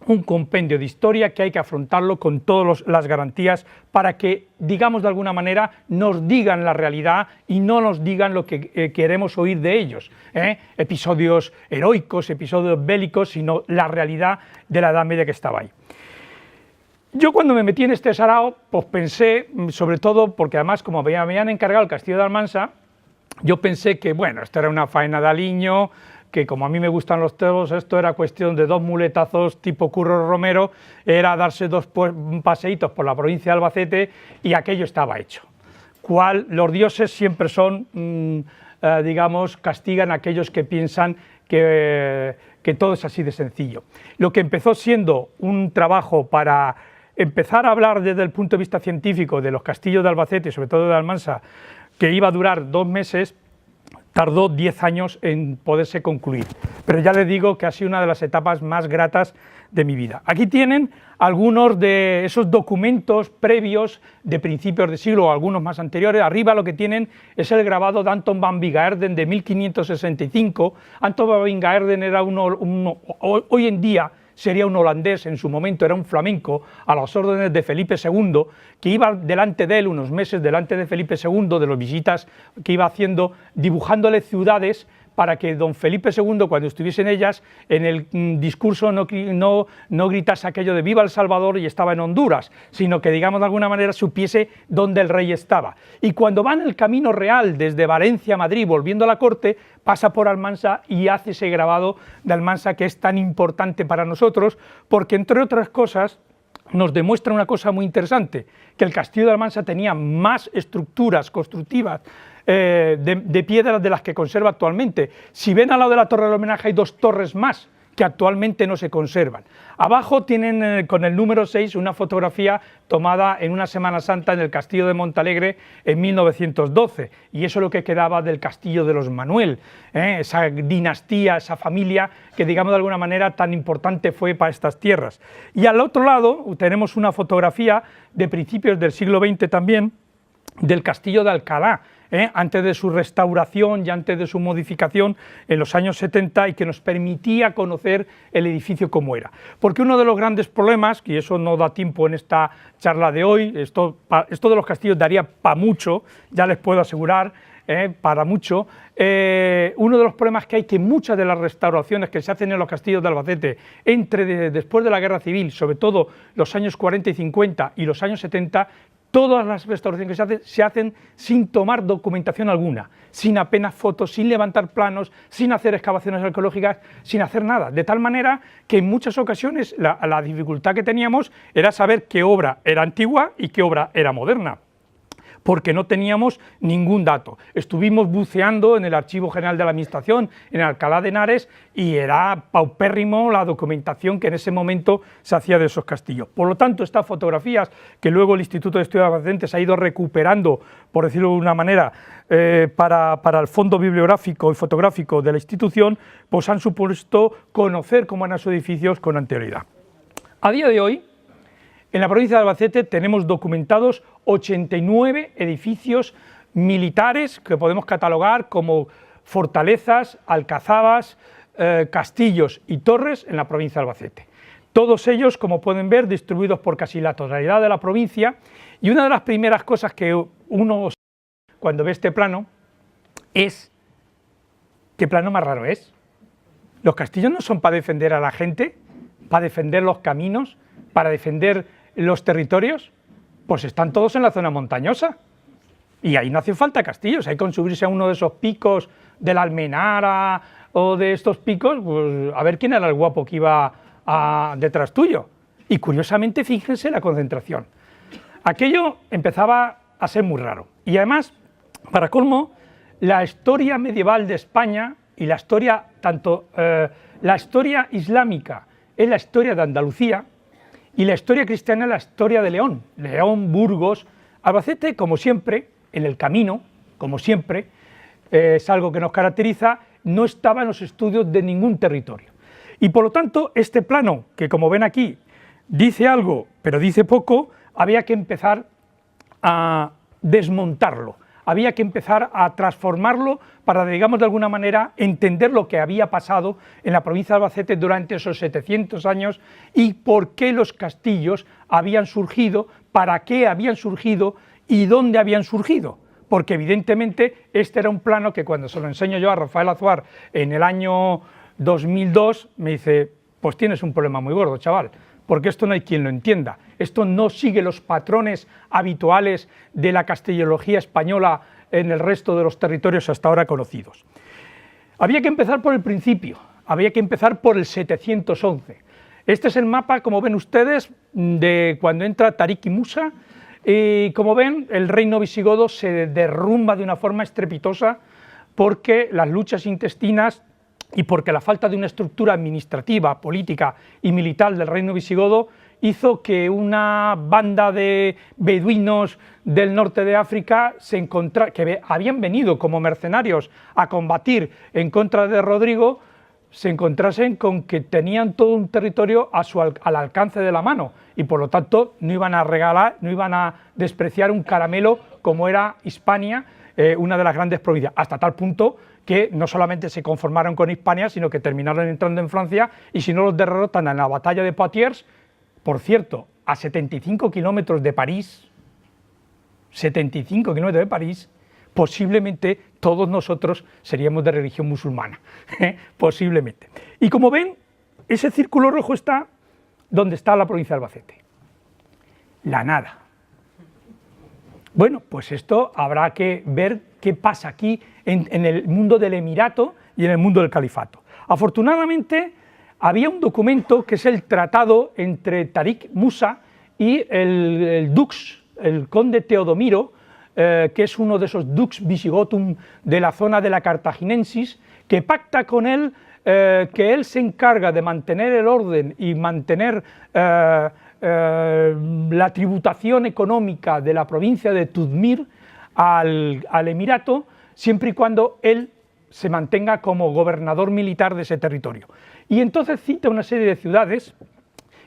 un compendio de historia que hay que afrontarlo con todas las garantías para que, digamos de alguna manera, nos digan la realidad y no nos digan lo que queremos oír de ellos, episodios heroicos, episodios bélicos, sino la realidad de la Edad Media que estaba ahí. Yo cuando me metí en este sarao, pues pensé, sobre todo porque además como me habían encargado el castillo de Almansa, yo pensé que bueno, esto era una faena de aliño, que como a mí me gustan los toros, esto era cuestión de dos muletazos tipo Curro Romero, era darse dos paseitos por la provincia de Albacete y aquello estaba hecho. Los dioses siempre son, digamos, castigan a aquellos que piensan que todo es así de sencillo. Lo que empezó siendo un trabajo para empezar a hablar desde el punto de vista científico de los castillos de Albacete, sobre todo de Almansa, que iba a durar 2 meses, tardó 10 años en poderse concluir, pero ya les digo que ha sido una de las etapas más gratas de mi vida. Aquí tienen algunos de esos documentos previos de principios de siglo, o algunos más anteriores. Arriba lo que tienen es el grabado de Anton van Wingaerden de 1565. Anton van Wingaerden era hoy en día sería un holandés, en su momento era un flamenco, a las órdenes de Felipe II, que iba delante de él, unos meses delante de Felipe II, de las visitas que iba haciendo, dibujándole ciudades para que don Felipe II, cuando estuviese en ellas, en el discurso no gritase aquello de viva El Salvador y estaba en Honduras, sino que, digamos, de alguna manera supiese dónde el rey estaba. Y cuando va en el camino real desde Valencia a Madrid, volviendo a la corte, pasa por Almansa y hace ese grabado de Almansa que es tan importante para nosotros, porque, entre otras cosas, nos demuestra una cosa muy interesante, que el castillo de Almansa tenía más estructuras constructivas de piedras de las que conserva actualmente. Si ven al lado de la torre del homenaje hay 2 torres más que actualmente no se conservan. Abajo tienen con el número 6 una fotografía tomada en una Semana Santa en el castillo de Montalegre en 1912, y eso es lo que quedaba del castillo de los Manuel, esa dinastía, esa familia que, digamos, de alguna manera tan importante fue para estas tierras. Y al otro lado tenemos una fotografía de principios del siglo XX también, del castillo de Alcalá, antes de su restauración y antes de su modificación en los años 70, y que nos permitía conocer el edificio como era. Porque uno de los grandes problemas, y eso no da tiempo en esta charla de hoy, esto de los castillos daría para mucho, ya les puedo asegurar, para mucho. Uno de los problemas que hay, que muchas de las restauraciones que se hacen en los castillos de Albacete después de la Guerra Civil, sobre todo los años 40 y 50 y los años 70, Todas las restauraciones que se hacen sin tomar documentación alguna, sin apenas fotos, sin levantar planos, sin hacer excavaciones arqueológicas, sin hacer nada. De tal manera que en muchas ocasiones la dificultad que teníamos era saber qué obra era antigua y qué obra era moderna, porque no teníamos ningún dato. Estuvimos buceando en el Archivo General de la Administración, en Alcalá de Henares, y era paupérrimo la documentación que en ese momento se hacía de esos castillos. Por lo tanto, estas fotografías que luego el Instituto de Estudios Albacete ha ido recuperando, por decirlo de una manera, para el fondo bibliográfico y fotográfico de la institución, pues han supuesto conocer cómo eran esos edificios con anterioridad. A día de hoy, en la provincia de Albacete tenemos documentados 89 edificios militares que podemos catalogar como fortalezas, alcazabas, castillos y torres en la provincia de Albacete. Todos ellos, como pueden ver, distribuidos por casi la totalidad de la provincia, y una de las primeras cosas que uno cuando ve este plano es, ¿qué plano más raro es? Los castillos no son para defender a la gente, para defender los caminos, para defender los territorios, pues están todos en la zona montañosa, y ahí no hace falta castillos, hay con subirse a uno de esos picos de la Almenara o de estos picos, pues a ver quién era el guapo que iba detrás tuyo. Y curiosamente, fíjense la concentración. Aquello empezaba a ser muy raro, y además, para colmo, la historia medieval de España y la historia, tanto la historia islámica es la historia de Andalucía, y la historia cristiana es la historia de León, Burgos, Albacete, como siempre, en el camino, como siempre, es algo que nos caracteriza, no estaba en los estudios de ningún territorio. Y por lo tanto, este plano, que como ven aquí, dice algo, pero dice poco, había que empezar a desmontarlo, había que empezar a transformarlo para, digamos de alguna manera, entender lo que había pasado en la provincia de Albacete durante esos 700 años y por qué los castillos habían surgido, para qué habían surgido y dónde habían surgido. Porque evidentemente este era un plano que cuando se lo enseño yo a Rafael Azuar en el año 2002, me dice, pues tienes un problema muy gordo, chaval, porque esto no hay quien lo entienda, esto no sigue los patrones habituales de la castellología española en el resto de los territorios hasta ahora conocidos. Había que empezar por el principio, había que empezar por el 711. Este es el mapa, como ven ustedes, de cuando entra Tarik y Musa, y como ven, el reino visigodo se derrumba de una forma estrepitosa porque las luchas intestinas y porque la falta de una estructura administrativa, política y militar del reino visigodo hizo que una banda de beduinos del norte de África que habían venido como mercenarios a combatir en contra de Rodrigo, se encontrasen con que tenían todo un territorio al alcance de la mano y por lo tanto no iban a regalar, no iban a despreciar un caramelo como era Hispania, una de las grandes provincias, hasta tal punto que no solamente se conformaron con Hispania, sino que terminaron entrando en Francia y si no los derrotan en la batalla de Poitiers, por cierto, a 75 kilómetros de París, 75 kilómetros de París, posiblemente todos nosotros seríamos de religión musulmana, posiblemente. Y como ven, ese círculo rojo está donde está la provincia de Albacete, la nada. Bueno, pues esto habrá que ver qué pasa aquí en el mundo del emirato y en el mundo del califato. Afortunadamente había un documento que es el tratado entre Tarik Musa y el dux, el conde Teodomiro, que es uno de esos dux visigotum de la zona de la Cartaginensis, que pacta con él que él se encarga de mantener el orden y mantener la tributación económica de la provincia de Tudmir al emirato, siempre y cuando él se mantenga como gobernador militar de ese territorio. Y entonces cita una serie de ciudades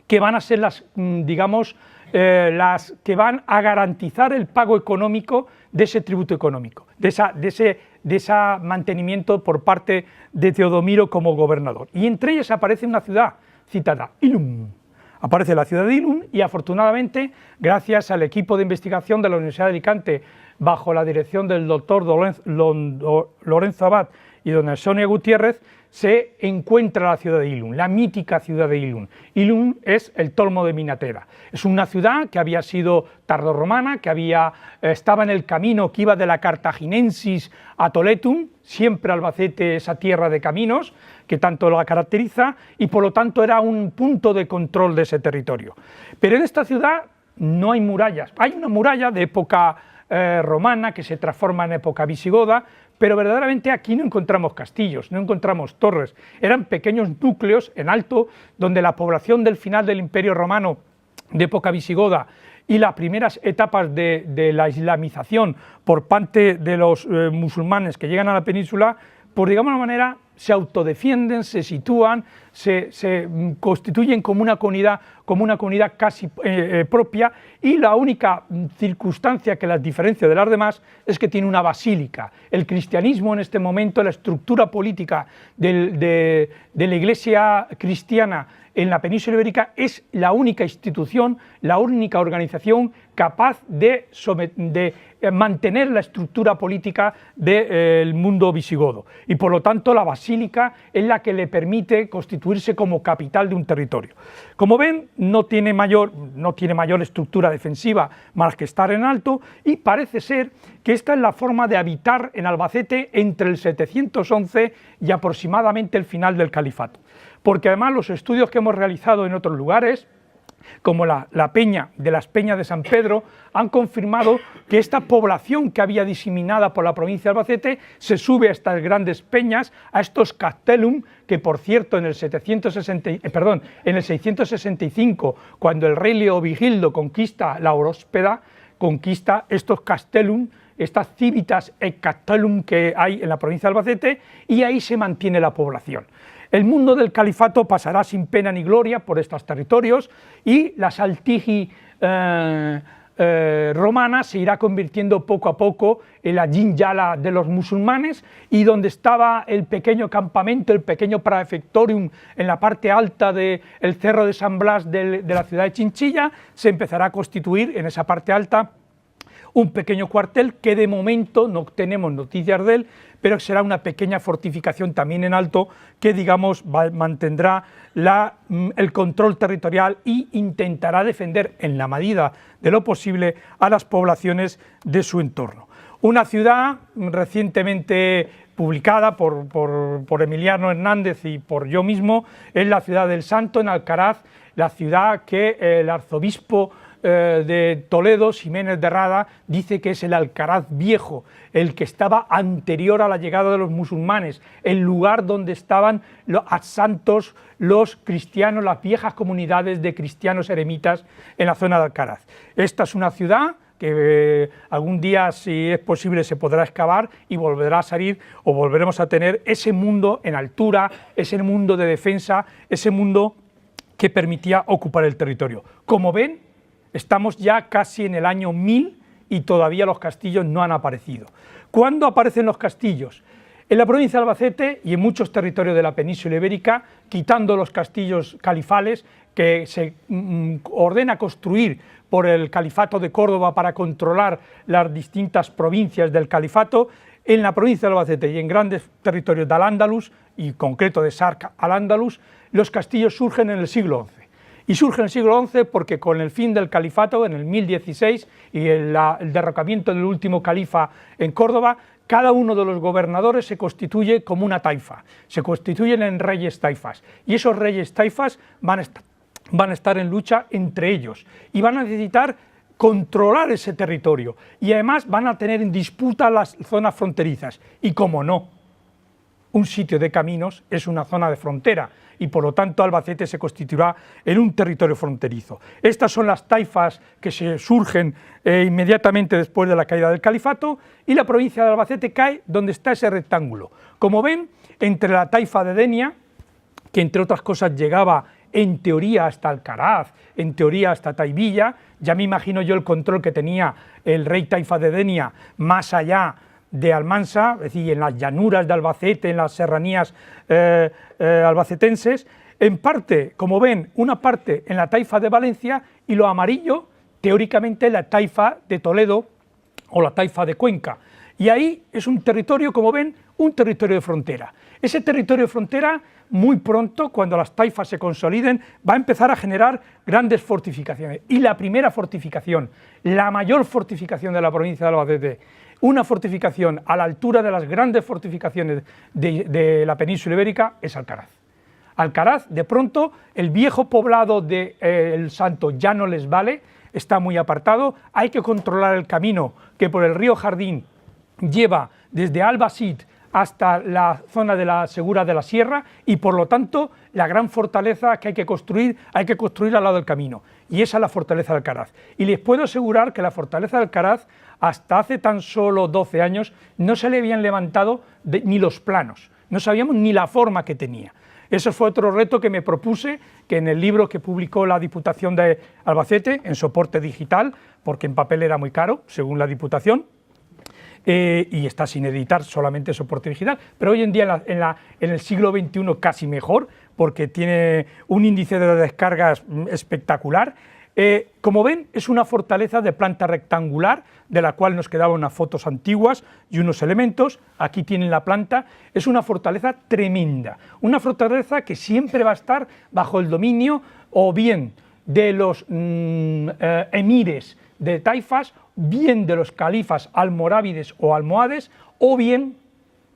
que van a ser las, digamos, las que van a garantizar el pago económico de ese tributo económico, de ese mantenimiento por parte de Teodomiro como gobernador. Y entre ellas aparece una ciudad citada, Ilum. Aparece la ciudad de Ilum y afortunadamente, gracias al equipo de investigación de la Universidad de Alicante, bajo la dirección del doctor Lorenzo Abad y doña Sonia Gutiérrez, se encuentra la ciudad de Ilún, la mítica ciudad de Ilún. Ilún es el Tolmo de Minatea. Es una ciudad que había sido tardorromana, que estaba en el camino que iba de la Cartaginensis a Toletum, siempre Albacete, esa tierra de caminos que tanto la caracteriza, y por lo tanto era un punto de control de ese territorio. Pero en esta ciudad no hay murallas. Hay una muralla de época romana que se transforma en época visigoda, pero verdaderamente aquí no encontramos castillos, no encontramos torres, eran pequeños núcleos en alto donde la población del final del Imperio Romano de época visigoda y las primeras etapas de la islamización por parte de los musulmanes que llegan a la península, por digamos de una manera, se autodefienden, se sitúan, se constituyen como una comunidad casi propia, y la única circunstancia que las diferencia de las demás es que tiene una basílica. El cristianismo en este momento, la estructura política de la Iglesia cristiana en la península ibérica es la única institución, la única organización capaz de mantener la estructura política del mundo visigodo, y por lo tanto la basílica es la que le permite constituirse como capital de un territorio. Como ven, no tiene mayor estructura defensiva más que estar en alto, y parece ser que esta es la forma de habitar en Albacete entre el 711 y aproximadamente el final del califato, porque además los estudios que hemos realizado en otros lugares, como la peña de las Peñas de San Pedro, han confirmado que esta población que había diseminada por la provincia de Albacete se sube a estas grandes peñas, a estos castellum, que por cierto en el 665, cuando el rey Leovigildo conquista la Oróspeda, conquista estos castellum, estas civitas e castellum que hay en la provincia de Albacete, y ahí se mantiene la población. El mundo del califato pasará sin pena ni gloria por estos territorios, y la Saltigi romana se irá convirtiendo poco a poco en la Jinjala de los musulmanes, y donde estaba el pequeño campamento, el pequeño praefectorium en la parte alta del cerro de San Blas de la ciudad de Chinchilla, se empezará a constituir en esa parte alta un pequeño cuartel que de momento no tenemos noticias de él, pero será una pequeña fortificación también en alto que, digamos, mantendrá el control territorial e intentará defender en la medida de lo posible a las poblaciones de su entorno. Una ciudad recientemente publicada por Emiliano Hernández y por yo mismo, es la ciudad del Santo en Alcaraz, la ciudad que el arzobispo de Toledo, Ximénez de Rada, dice que es el Alcaraz viejo, el que estaba anterior a la llegada de los musulmanes, el lugar donde estaban los santos, los cristianos, las viejas comunidades de cristianos eremitas en la zona de Alcaraz. Esta es una ciudad que algún día, si es posible, se podrá excavar y volverá a salir, o volveremos a tener ese mundo en altura, ese mundo de defensa, ese mundo que permitía ocupar el territorio. Como ven, estamos ya casi en el año 1000 y todavía los castillos no han aparecido. ¿Cuándo aparecen los castillos? En la provincia de Albacete y en muchos territorios de la península ibérica, quitando los castillos califales que se ordena construir por el califato de Córdoba para controlar las distintas provincias del califato, en la provincia de Albacete y en grandes territorios de Al-Ándalus, y concreto de Sark al-Ándalus, los castillos surgen en el siglo XI. Y surge en el siglo XI porque con el fin del califato, en el 1016, y el derrocamiento del último califa en Córdoba, cada uno de los gobernadores se constituye como una taifa, se constituyen en reyes taifas, y esos reyes taifas van a estar en lucha entre ellos, y van a necesitar controlar ese territorio, y además van a tener en disputa las zonas fronterizas, y como no, un sitio de caminos es una zona de frontera, y por lo tanto Albacete se constituirá en un territorio fronterizo. Estas son las taifas que se surgen inmediatamente después de la caída del califato, y la provincia de Albacete cae donde está ese rectángulo. Como ven, entre la taifa de Denia, que entre otras cosas llegaba en teoría hasta Alcaraz, en teoría hasta Taivilla, ya me imagino yo el control que tenía el rey taifa de Denia más allá de Almansa, es decir, en las llanuras de Albacete, en las serranías albacetenses, en parte, como ven, una parte en la taifa de Valencia, y lo amarillo, teóricamente, la taifa de Toledo o la taifa de Cuenca. Y ahí es un territorio, como ven, un territorio de frontera. Ese territorio de frontera, muy pronto, cuando las taifas se consoliden, va a empezar a generar grandes fortificaciones. Y la primera fortificación, la mayor fortificación de la provincia de Albacete, una fortificación a la altura de las grandes fortificaciones de la península ibérica, es Alcaraz. Alcaraz, de pronto, el viejo poblado de El Santo ya no les vale, está muy apartado, hay que controlar el camino que por el río Jardín lleva desde Albacete hasta la zona de la Segura de la Sierra, y por lo tanto la gran fortaleza que hay que construir al lado del camino, y esa es la fortaleza de Alcaraz. Y les puedo asegurar que la fortaleza de Alcaraz, hasta hace tan solo 12 años, no se le habían levantado ni los planos, no sabíamos ni la forma que tenía. Eso fue otro reto que me propuse, que en el libro que publicó la Diputación de Albacete, en soporte digital, porque en papel era muy caro, según la Diputación, y está sin editar, solamente soporte digital, pero hoy en día en el siglo XXI casi mejor, porque tiene un índice de descargas espectacular. Como ven, es una fortaleza de planta rectangular, de la cual nos quedaban unas fotos antiguas y unos elementos. Aquí tienen la planta. Es una fortaleza tremenda, una fortaleza que siempre va a estar bajo el dominio o bien de los emires de taifas, bien de los califas almorávides o almohades, o bien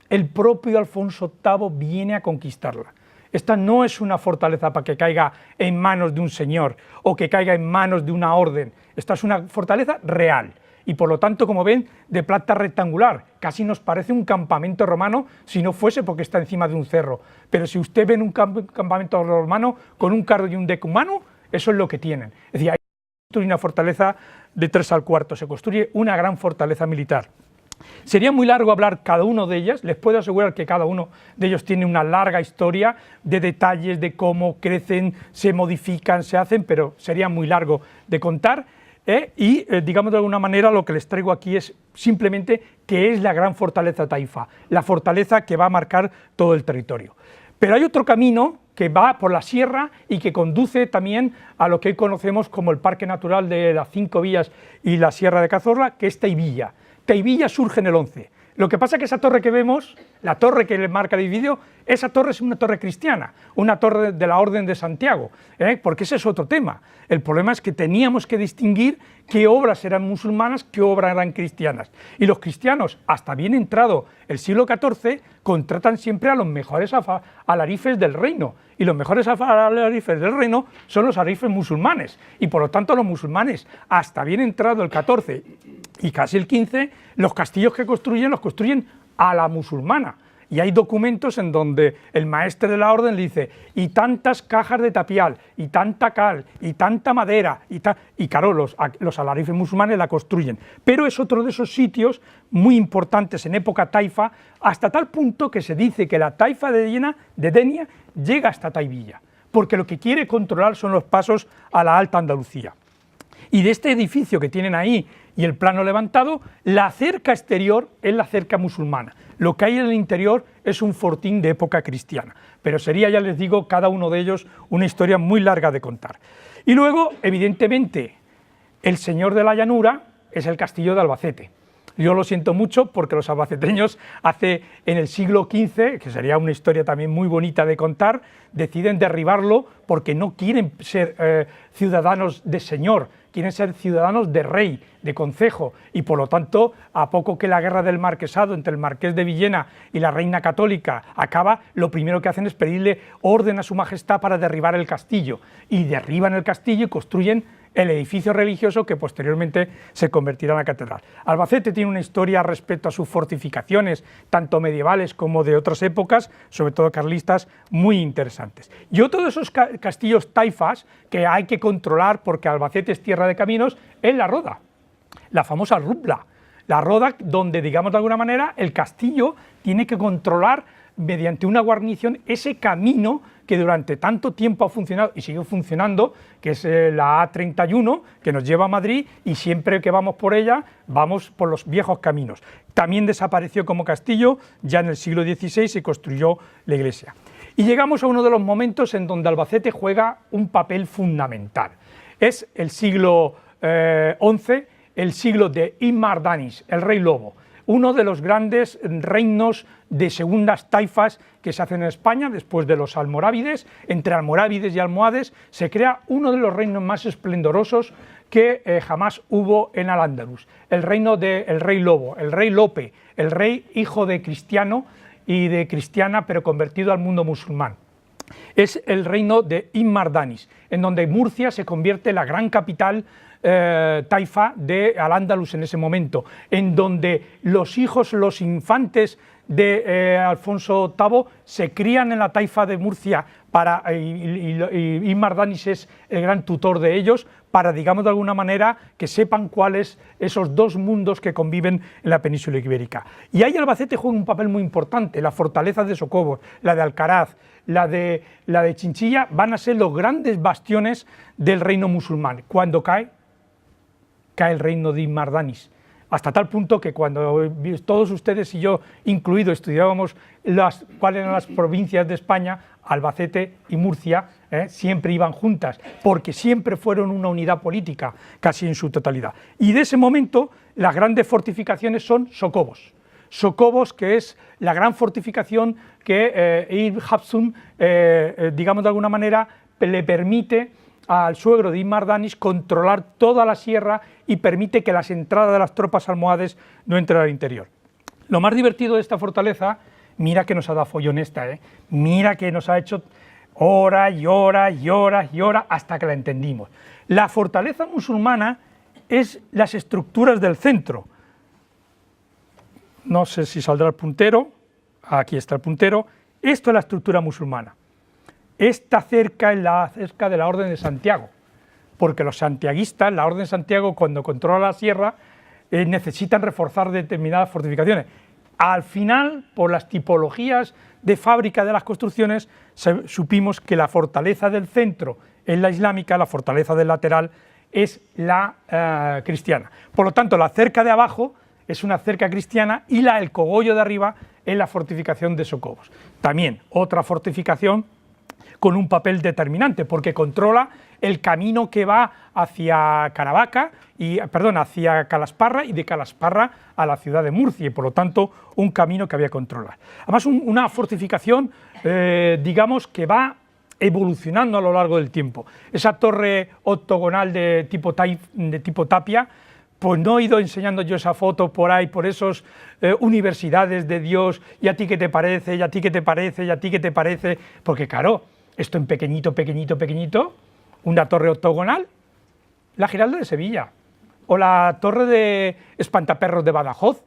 el propio Alfonso VIII viene a conquistarla. Esta no es una fortaleza para que caiga en manos de un señor o que caiga en manos de una orden. Esta es una fortaleza real y, por lo tanto, como ven, de planta rectangular. Casi nos parece un campamento romano si no fuese porque está encima de un cerro. Pero si usted ve un campamento romano con un carro y un decumano, eso es lo que tienen. Es decir, hay que construir una fortaleza de 3 al cuarto, se construye una gran fortaleza militar. Sería muy largo hablar cada uno de ellas, les puedo asegurar que cada uno de ellos tiene una larga historia de detalles de cómo crecen, se modifican, se hacen, pero sería muy largo de contar, digamos de alguna manera lo que les traigo aquí es simplemente que es la gran fortaleza taifa, la fortaleza que va a marcar todo el territorio. Pero hay otro camino que va por la sierra y que conduce también a lo que hoy conocemos como el Parque Natural de las 5 Villas y la Sierra de Cazorla, que es Tahivilla. Tahivilla surge en el 11. Lo que pasa es que esa torre que vemos, la torre que le marca el vídeo, esa torre es una torre cristiana, una torre de la Orden de Santiago, porque ese es otro tema. El problema es que teníamos que distinguir qué obras eran musulmanas, qué obras eran cristianas. Y los cristianos, hasta bien entrado el siglo XIV, contratan siempre a los mejores alarifes del reino. Y los mejores alarifes del reino son los alarifes musulmanes. Y por lo tanto los musulmanes, hasta bien entrado el XIV y casi el XV, los castillos que construyen los construyen a la musulmana. Y hay documentos en donde el maestre de la orden le dice, y tantas cajas de tapial, y tanta cal, y tanta madera, y claro, los alarifes musulmanes la construyen. Pero es otro de esos sitios muy importantes en época taifa, hasta tal punto que se dice que la taifa de Denia llega hasta Tahivilla, porque lo que quiere controlar son los pasos a la Alta Andalucía. Y de este edificio que tienen ahí y el plano levantado, la cerca exterior es la cerca musulmana. Lo que hay en el interior es un fortín de época cristiana, pero sería, ya les digo, cada uno de ellos una historia muy larga de contar. Y luego, evidentemente, el señor de la llanura es el castillo de Albacete. Yo lo siento mucho porque los albaceteños en el siglo XV, que sería una historia también muy bonita de contar, deciden derribarlo porque no quieren ser ciudadanos de señor, quieren ser ciudadanos de rey, de concejo, y por lo tanto, a poco que la guerra del marquesado entre el marqués de Villena y la reina católica acaba, lo primero que hacen es pedirle orden a su majestad para derribar el castillo, y derriban el castillo y construyen el edificio religioso que posteriormente se convertirá en la catedral. Albacete tiene una historia respecto a sus fortificaciones, tanto medievales como de otras épocas, sobre todo carlistas, muy interesantes. Y otro de esos castillos taifas que hay que controlar, porque Albacete es tierra de caminos, es la Roda, la famosa Rubla. La Roda, donde, digamos de alguna manera, el castillo tiene que controlar mediante una guarnición ese camino que durante tanto tiempo ha funcionado y sigue funcionando, que es la A31, que nos lleva a Madrid, y siempre que vamos por ella, vamos por los viejos caminos. También desapareció como castillo, ya en el siglo XVI se construyó la iglesia. Y llegamos a uno de los momentos en donde Albacete juega un papel fundamental. Es el siglo XI, el siglo de Imar Danis, el rey lobo. uno de los grandes reinos de segundas taifas que se hacen en España, después de los almorávides. Entre almorávides y almohades se crea uno de los reinos más esplendorosos que jamás hubo en Al-Ándalus, el reino del rey Lobo, el rey Lope, el rey hijo de cristiano y de cristiana, pero convertido al mundo musulmán. Es el reino de Ibn Mardanis, en donde Murcia se convierte en la gran capital taifa de Al-Ándalus en ese momento, en donde los hijos, los infantes de Alfonso VIII se crían en la taifa de Murcia y Ibn Mardanis es el gran tutor de ellos, para, digamos de alguna manera, que sepan cuáles esos dos mundos que conviven en la península ibérica. Y ahí Albacete juega un papel muy importante. La fortaleza de Socobos, la de Alcaraz, la de Chinchilla van a ser los grandes bastiones del reino musulmán. Cuando cae el reino de Ibn Mardanis, hasta tal punto que cuando todos ustedes y yo, incluido, estudiábamos cuáles eran las provincias de España, Albacete y Murcia siempre iban juntas, porque siempre fueron una unidad política, casi en su totalidad. Y de ese momento, las grandes fortificaciones son Socobos. Socobos, que es la gran fortificación que Ibn Hafsun, digamos de alguna manera, le permite al suegro de Ibn Mardanis controlar toda la sierra y permite que las entradas de las tropas almohades no entren al interior. Lo más divertido de esta fortaleza, mira que nos ha dado follón esta, mira que nos ha hecho horas y horas y horas y horas hasta que la entendimos. La fortaleza musulmana es las estructuras del centro. No sé si saldrá el puntero, aquí está el puntero. Esto es la estructura musulmana. Está cerca de la Orden de Santiago, porque los santiaguistas, la Orden de Santiago, cuando controla la sierra, necesitan reforzar determinadas fortificaciones. Al final, por las tipologías de fábrica de las construcciones, supimos que la fortaleza del centro es la islámica, la fortaleza del lateral es la cristiana. Por lo tanto, la cerca de abajo es una cerca cristiana y el cogollo de arriba es la fortificación de Socobos. También otra fortificación con un papel determinante, porque controla el camino que va hacia hacia Calasparra y de Calasparra a la ciudad de Murcia, y por lo tanto un camino que había que controlar. Además, una fortificación, digamos, que va evolucionando a lo largo del tiempo. Esa torre octogonal de tipo tapia, pues no he ido enseñando yo esa foto por ahí, por esos universidades de Dios, y a ti qué te parece, y a ti qué te parece, y a ti qué te parece, porque claro, esto en pequeñito, una torre octogonal, la Giralda de Sevilla, o la torre de Espantaperros de Badajoz,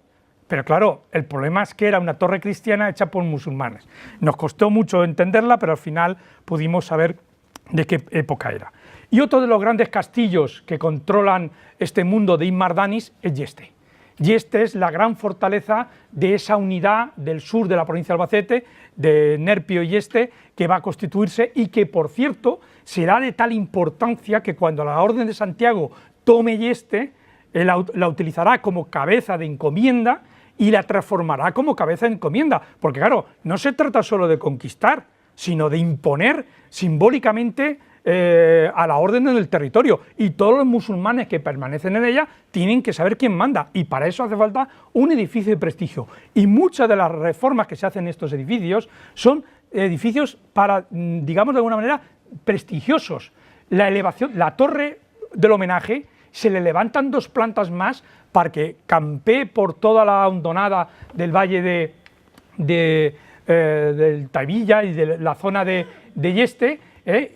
pero claro, el problema es que era una torre cristiana hecha por musulmanes. Nos costó mucho entenderla, pero al final pudimos saber de qué época era. Y otro de los grandes castillos que controlan este mundo de Ibn Mardanis es Yeste. Yeste es la gran fortaleza de esa unidad del sur de la provincia de Albacete, de Nerpio y Yeste, que va a constituirse y que, por cierto, será de tal importancia que cuando la Orden de Santiago tome Yeste, la utilizará como cabeza de encomienda y la transformará como cabeza de encomienda, porque claro, no se trata solo de conquistar, sino de imponer simbólicamente a la orden en el territorio, y todos los musulmanes que permanecen en ella tienen que saber quién manda, y para eso hace falta un edificio de prestigio. Y muchas de las reformas que se hacen en estos edificios son edificios para, digamos de alguna manera, prestigiosos. La elevación, la torre del homenaje, se le levantan 2 plantas más para que campee por toda la hondonada del valle del Tavilla y de la zona de Yeste,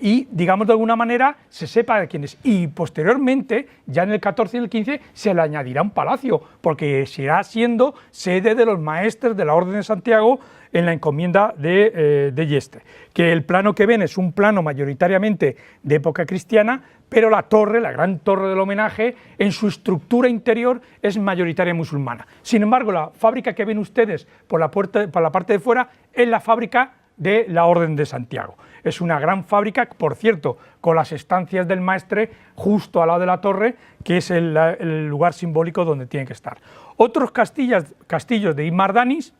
y digamos de alguna manera se sepa de quién es, y posteriormente ya en el 14 y el 15 se le añadirá un palacio, porque será siendo sede de los maestres de la Orden de Santiago en la encomienda de Yeste, que el plano que ven es un plano mayoritariamente de época cristiana, pero la torre, la gran torre del homenaje, en su estructura interior es mayoritaria musulmana. Sin embargo, la fábrica que ven ustedes por la parte de fuera es la fábrica de la Orden de Santiago. Es una gran fábrica, por cierto, con las estancias del maestre justo al lado de la torre, que es el lugar simbólico donde tiene que estar. Otros castillos de Ibn Mardanis,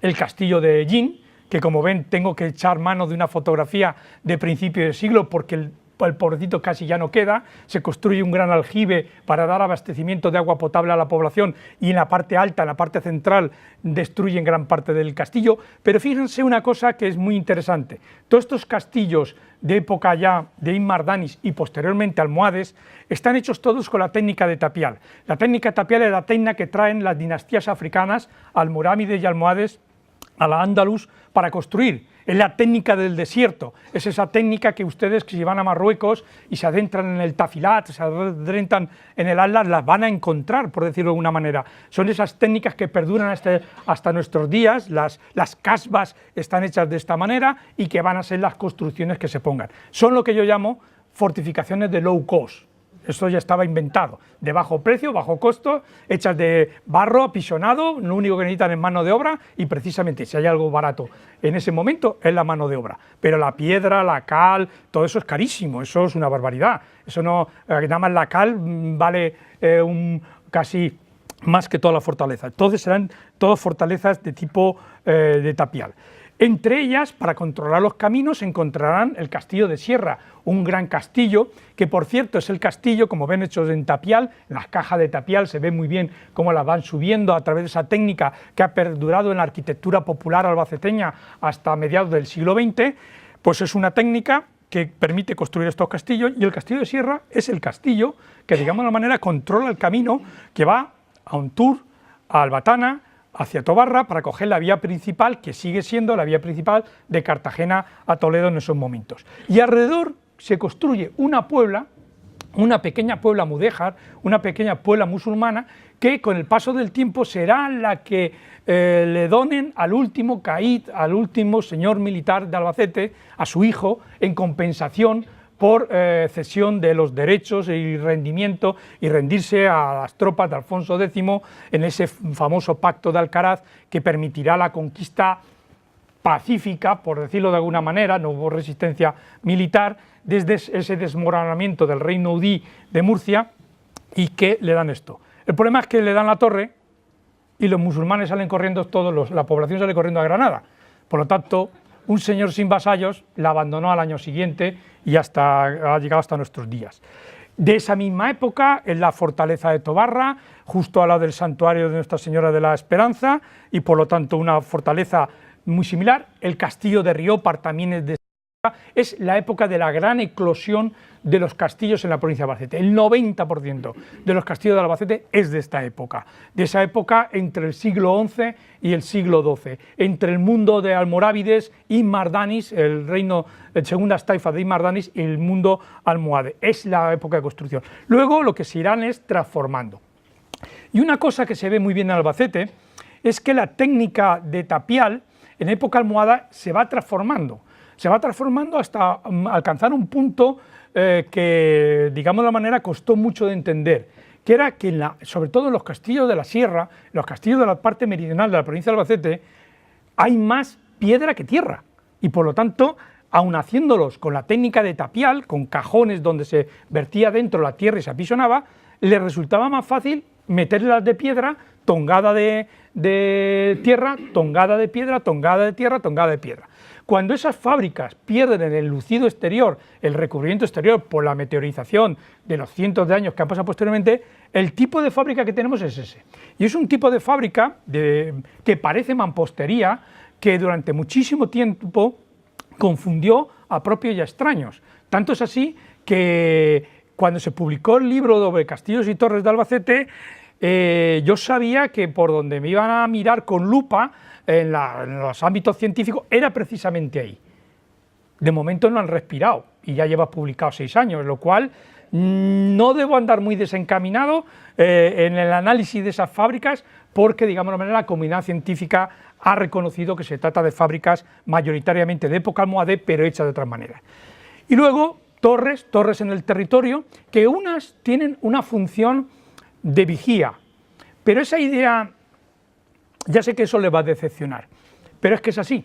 el castillo de Ellín, que como ven tengo que echar mano de una fotografía de principio del siglo porque el pobrecito casi ya no queda, se construye un gran aljibe para dar abastecimiento de agua potable a la población y en la parte alta, en la parte central, destruyen gran parte del castillo. Pero fíjense una cosa que es muy interesante, todos estos castillos de época ya de Immardanis y posteriormente almohades están hechos todos con la técnica de tapial. La técnica de tapial es la técnica que traen las dinastías africanas, almorávides y almohades, a la Andalus para construir. Es la técnica del desierto, es esa técnica que ustedes, que si van a Marruecos y se adentran en el Tafilat, se adentran en el Atlas, las van a encontrar, por decirlo de alguna manera. Son esas técnicas que perduran hasta nuestros días, las casbas están hechas de esta manera y que van a ser las construcciones que se pongan. Son lo que yo llamo fortificaciones de low cost. Esto ya estaba inventado, de bajo precio, bajo costo, hechas de barro apisonado, lo único que necesitan es mano de obra y precisamente si hay algo barato en ese momento es la mano de obra. Pero la piedra, la cal, todo eso es carísimo, eso es una barbaridad. Eso no, nada más la cal vale casi más que toda la fortaleza. Entonces serán todas fortalezas de tipo de tapial. Entre ellas, para controlar los caminos, encontrarán el castillo de Sierra, un gran castillo, que por cierto es el castillo, como ven, hechos en tapial, en las cajas de tapial se ve muy bien cómo las van subiendo a través de esa técnica que ha perdurado en la arquitectura popular albaceteña hasta mediados del siglo XX, pues es una técnica que permite construir estos castillos, y el castillo de Sierra es el castillo que, digamos de alguna manera, controla el camino que va a Ontur, a Albatana, hacia Tobarra, para coger la vía principal, que sigue siendo la vía principal de Cartagena a Toledo en esos momentos. Y alrededor se construye una puebla, una pequeña puebla mudéjar, una pequeña puebla musulmana, que con el paso del tiempo será la que le donen al último caid, al último señor militar de Albacete, a su hijo, en compensación por cesión de los derechos y rendimiento y rendirse a las tropas de Alfonso X en ese famoso pacto de Alcaraz que permitirá la conquista pacífica, por decirlo de alguna manera, no hubo resistencia militar, desde ese desmoronamiento del reino udí de Murcia, y que le dan esto. El problema es que le dan la torre y los musulmanes salen corriendo, la población sale corriendo a Granada, por lo tanto un señor sin vasallos la abandonó al año siguiente y ha llegado hasta nuestros días. De esa misma época es la fortaleza de Tobarra, justo al lado del santuario de Nuestra Señora de la Esperanza, y por lo tanto una fortaleza muy similar. El castillo de Riópar también es la época de la gran eclosión de los castillos en la provincia de Albacete. El 90% de los castillos de Albacete es de esta época, entre el siglo XI y el siglo XII, entre el mundo de almorávides y Mardanis, el reino, el segundas taifas de Immardanis, y el mundo almohade. Es la época de construcción. Luego lo que se irán es transformando. Y una cosa que se ve muy bien en Albacete es que la técnica de tapial en época almohada se va transformando hasta alcanzar un punto que, digamos de la manera, costó mucho de entender, que era que sobre todo en los castillos de la sierra, los castillos de la parte meridional de la provincia de Albacete, hay más piedra que tierra, y por lo tanto, aun haciéndolos con la técnica de tapial, con cajones donde se vertía dentro la tierra y se apisonaba, les resultaba más fácil meterlas de piedra, tongada de tierra, tongada de piedra, tongada de tierra, tongada de piedra. Cuando esas fábricas pierden en el lucido exterior, el recubrimiento exterior por la meteorización de los cientos de años que han pasado posteriormente, el tipo de fábrica que tenemos es ese. Y es un tipo de fábrica que parece mampostería, que durante muchísimo tiempo confundió a propios y a extraños. Tanto es así que cuando se publicó el libro sobre castillos y torres de Albacete, yo sabía que por donde me iban a mirar con lupa en los ámbitos científicos era precisamente ahí. De momento no han respirado y ya lleva publicado 6 años, lo cual no debo andar muy desencaminado en el análisis de esas fábricas, porque, digamos de manera, la comunidad científica ha reconocido que se trata de fábricas mayoritariamente de época almohade, pero hechas de otras maneras. Y luego torres en el territorio, que unas tienen una función de vigía, pero esa idea, ya sé que eso le va a decepcionar, pero es que es así.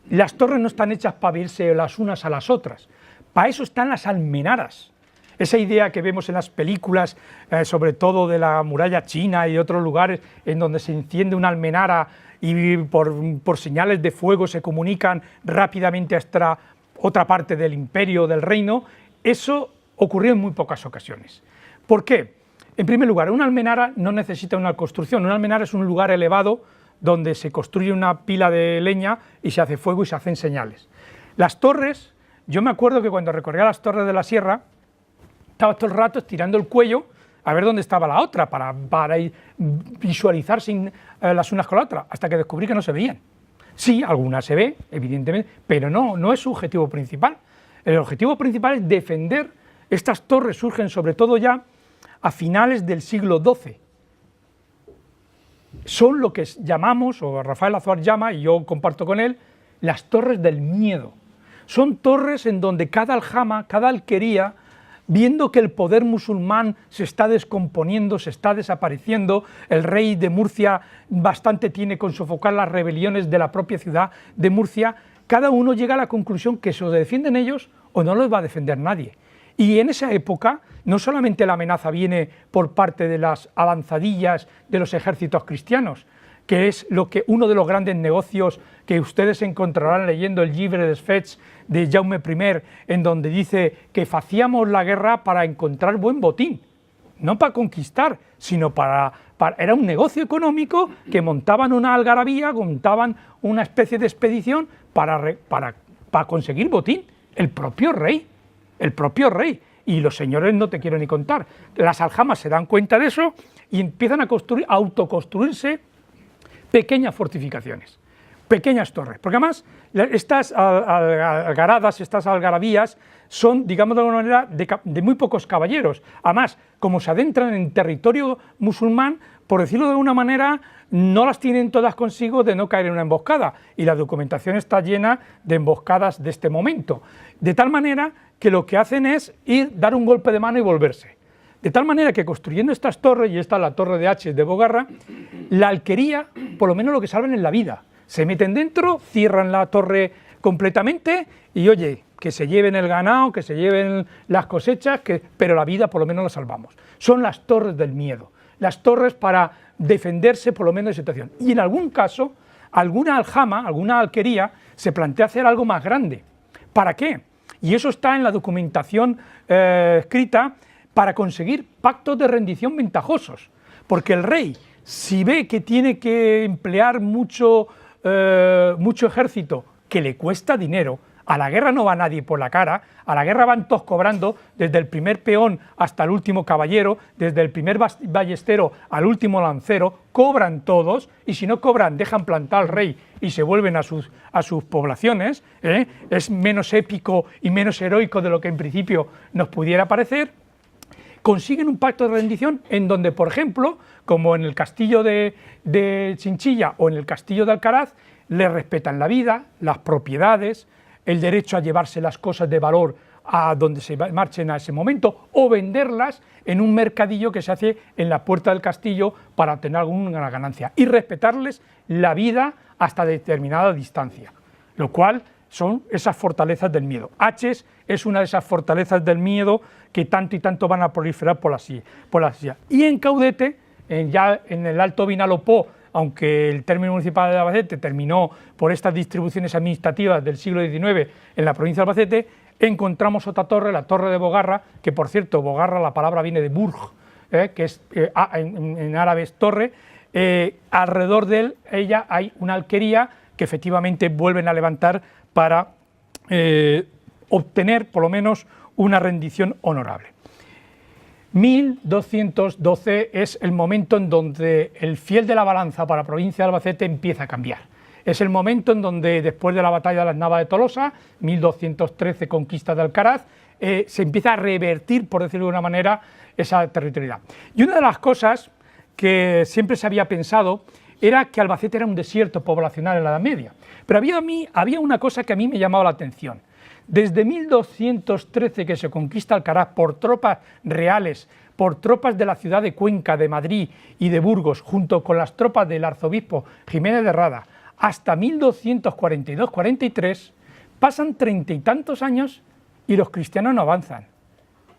Las torres no están hechas para verse las unas a las otras, para eso están las almenaras. Esa idea que vemos en las películas, sobre todo de la muralla china y otros lugares, en donde se enciende una almenara y por señales de fuego se comunican rápidamente hasta otra parte del imperio, del reino, eso ocurrió en muy pocas ocasiones. ¿Por qué? En primer lugar, una almenara no necesita una construcción. Una almenara es un lugar elevado donde se construye una pila de leña y se hace fuego y se hacen señales. Las torres, yo me acuerdo que cuando recorría las torres de la sierra, estaba todo el rato estirando el cuello a ver dónde estaba la otra, para visualizar las unas con la otra, hasta que descubrí que no se veían. Sí, alguna se ve, evidentemente, pero no es su objetivo principal. El objetivo principal es defender. Estas torres surgen sobre todo ya a finales del siglo XII. Son lo que llamamos, o Rafael Azuar llama, y yo comparto con él, las torres del miedo. Son torres en donde cada aljama, cada alquería, viendo que el poder musulmán se está descomponiendo, se está desapareciendo, el rey de Murcia bastante tiene con sofocar las rebeliones de la propia ciudad de Murcia, cada uno llega a la conclusión que se lo defienden ellos o no los va a defender nadie. Y en esa época no solamente la amenaza viene por parte de las avanzadillas de los ejércitos cristianos, que es uno de los grandes negocios que ustedes encontrarán leyendo el Llibre dels Fets de Jaume I, en donde dice que hacíamos la guerra para encontrar buen botín, no para conquistar, sino era un negocio económico que montaban una algarabía, montaban una especie de expedición para conseguir botín, el propio rey, y los señores no te quiero ni contar. Las aljamas se dan cuenta de eso y empiezan a autoconstruirse pequeñas fortificaciones, pequeñas torres, porque además estas algaradas, estas algarabías son, digamos de alguna manera, de muy pocos caballeros. Además, como se adentran en territorio musulmán, por decirlo de alguna manera, no las tienen todas consigo de no caer en una emboscada, y la documentación está llena de emboscadas de este momento, de tal manera que lo que hacen es dar un golpe de mano y volverse. De tal manera que construyendo estas torres, y esta es la torre de H de Bogarra, la alquería, por lo menos lo que salvan es la vida. Se meten dentro, cierran la torre completamente y oye, que se lleven el ganado, que se lleven las cosechas, pero la vida por lo menos la salvamos. Son las torres del miedo, las torres para defenderse por lo menos de situación. Y en algún caso, alguna aljama, alguna alquería, se plantea hacer algo más grande. ¿Para qué? Y eso está en la documentación escrita, para conseguir pactos de rendición ventajosos, porque el rey, si ve que tiene que emplear mucho ejército, que le cuesta dinero, a la guerra no va nadie por la cara, a la guerra van todos cobrando, desde el primer peón hasta el último caballero, desde el primer ballestero al último lancero, cobran todos, y si no cobran dejan plantar al rey y se vuelven a sus poblaciones, es menos épico y menos heroico de lo que en principio nos pudiera parecer. Consiguen un pacto de rendición en donde, por ejemplo, como en el castillo de Chinchilla o en el castillo de Alcaraz, le respetan la vida, las propiedades, el derecho a llevarse las cosas de valor a donde se marchen a ese momento, o venderlas en un mercadillo que se hace en la puerta del castillo para tener alguna ganancia, y respetarles la vida hasta determinada distancia, lo cual son esas fortalezas del miedo. Haches es una de esas fortalezas del miedo que tanto y tanto van a proliferar por la silla. Y en Caudete, ya en el Alto Vinalopó, aunque el término municipal de Albacete terminó por estas distribuciones administrativas del siglo XIX en la provincia de Albacete, encontramos otra torre, la Torre de Bogarra, que por cierto, Bogarra, la palabra viene de Burj, que es en árabe es torre. Alrededor de ella hay una alquería que efectivamente vuelven a levantar para obtener por lo menos una rendición honorable. 1212 es el momento en donde el fiel de la balanza para la provincia de Albacete empieza a cambiar. Es el momento en donde, después de la batalla de las Navas de Tolosa, 1213 conquista de Alcaraz, se empieza a revertir, por decirlo de una manera, esa territorialidad. Y una de las cosas que siempre se había pensado era que Albacete era un desierto poblacional en la Edad Media. Pero había una cosa que a mí me llamaba la atención. Desde 1213 que se conquista Alcaraz por tropas reales, por tropas de la ciudad de Cuenca, de Madrid y de Burgos, junto con las tropas del arzobispo Jiménez de Rada, hasta 1242-43, pasan 30 y tantos años y los cristianos no avanzan.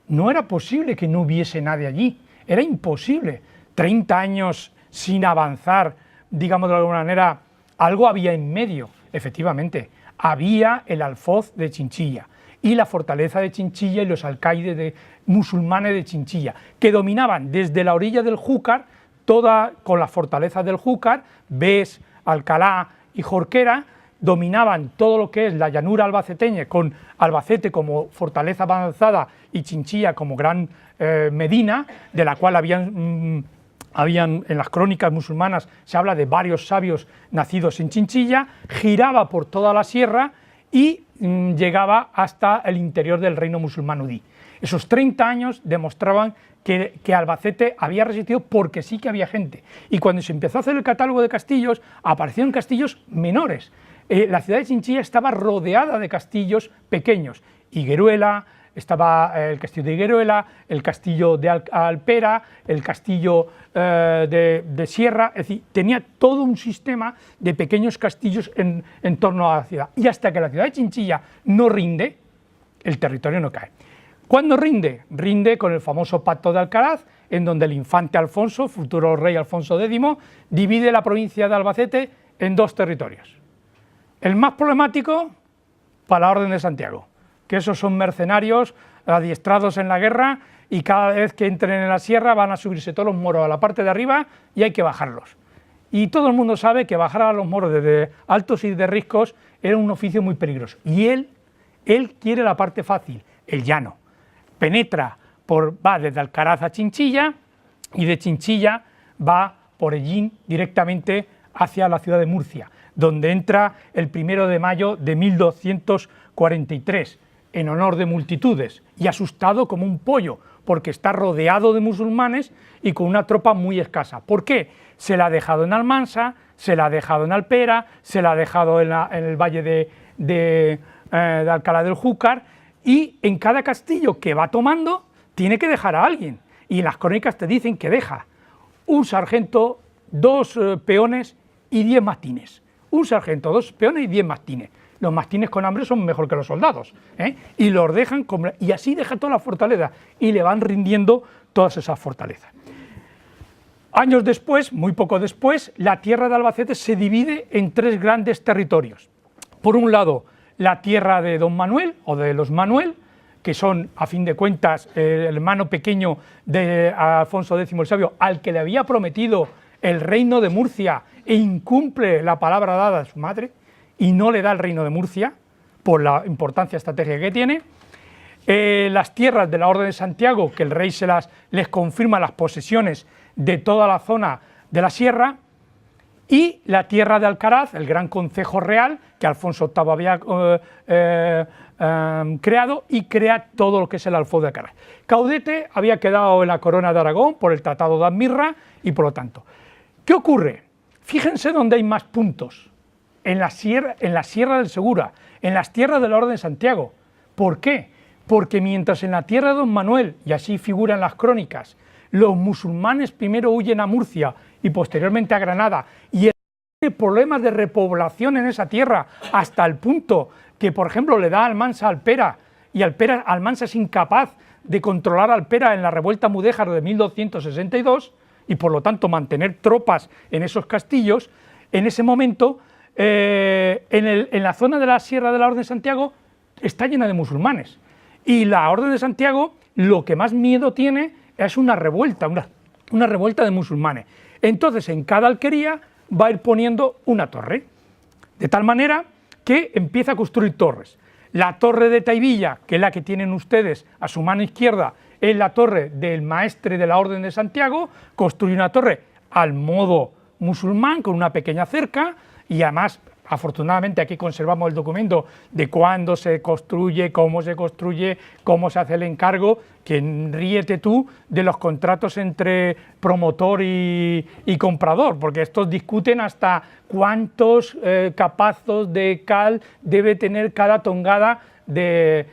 No era posible que no hubiese nadie allí, era imposible. 30 años sin avanzar, digamos de alguna manera, algo había en medio, efectivamente. Había el alfoz de Chinchilla, y la fortaleza de Chinchilla y los alcaides musulmanes de Chinchilla, que dominaban desde la orilla del Júcar, toda con las fortalezas del Júcar, Bes, Alcalá y Jorquera, dominaban todo lo que es la llanura albaceteña, con Albacete como fortaleza avanzada y Chinchilla como gran medina, de la cual habían en las crónicas musulmanas se habla de varios sabios nacidos en Chinchilla, giraba por toda la sierra y llegaba hasta el interior del reino musulmán udí. Esos 30 años demostraban que Albacete había resistido porque sí que había gente. Y cuando se empezó a hacer el catálogo de castillos, aparecieron castillos menores. La ciudad de Chinchilla estaba rodeada de castillos pequeños. Higueruela, estaba el castillo de Higueruela, el castillo de Alpera, el castillo de Sierra, es decir, tenía todo un sistema de pequeños castillos en torno a la ciudad. Y hasta que la ciudad de Chinchilla no rinde, el territorio no cae. ¿Cuándo rinde? Rinde con el famoso Pacto de Alcaraz, en donde el infante Alfonso, futuro rey Alfonso X, divide la provincia de Albacete en dos territorios. El más problemático para la Orden de Santiago, que esos son mercenarios adiestrados en la guerra y cada vez que entren en la sierra van a subirse todos los moros a la parte de arriba y hay que bajarlos. Y todo el mundo sabe que bajar a los moros desde Altos y de Riscos era un oficio muy peligroso. Y él quiere la parte fácil, el llano. Penetra, va desde Alcaraz a Chinchilla y de Chinchilla va por Ellín directamente hacia la ciudad de Murcia, donde entra el 1 de mayo de 1243, en honor de multitudes, y asustado como un pollo, porque está rodeado de musulmanes y con una tropa muy escasa. ¿Por qué? Se la ha dejado en Almansa, se la ha dejado en Alpera, se la ha dejado en el valle de Alcalá del Júcar, y en cada castillo que va tomando tiene que dejar a alguien, y las crónicas te dicen que deja un sargento, 2 peones y 10 mastines. Un sargento, 2 peones y 10 mastines. Los mastines con hambre son mejor que los soldados, y los dejan, y así deja toda la fortaleza, y le van rindiendo todas esas fortalezas. Años después, muy poco después, la tierra de Albacete se divide en 3 grandes territorios. Por un lado, la tierra de Don Manuel, o de los Manuel, que son, a fin de cuentas, el hermano pequeño de Alfonso X el Sabio, al que le había prometido el reino de Murcia e incumple la palabra dada a su madre, y no le da el reino de Murcia, por la importancia estratégica que tiene. Las tierras de la Orden de Santiago, que el rey les confirma las posesiones de toda la zona de la sierra, y la tierra de Alcaraz, el gran concejo real, que Alfonso VIII había creado, y crea todo lo que es el Alfoz de Alcaraz. Caudete había quedado en la corona de Aragón por el Tratado de Admirra, y por lo tanto, ¿qué ocurre? Fíjense dónde hay más puntos, en la sierra del Segura, en las tierras de la Orden de Santiago. ¿Por qué? Porque mientras en la tierra de Don Manuel, y así figuran las crónicas, los musulmanes primero huyen a Murcia y posteriormente a Granada, y hay problemas de repoblación en esa tierra, hasta el punto que, por ejemplo, le da Almansa a Alpera, y Almansa es incapaz de controlar a Alpera en la revuelta mudéjar de 1262, y por lo tanto mantener tropas en esos castillos. En ese momento, en la zona de la Sierra de la Orden de Santiago está llena de musulmanes, y la Orden de Santiago lo que más miedo tiene es una revuelta de musulmanes. Entonces, en cada alquería va a ir poniendo una torre, de tal manera que empieza a construir torres. La torre de Taivilla, que es la que tienen ustedes a su mano izquierda, es la torre del maestre de la Orden de Santiago. Construye una torre al modo musulmán, con una pequeña cerca, y además, afortunadamente, aquí conservamos el documento de cuándo se construye, cómo se hace el encargo, que ríete tú de los contratos entre promotor y comprador, porque estos discuten hasta cuántos capazos de cal debe tener cada tongada del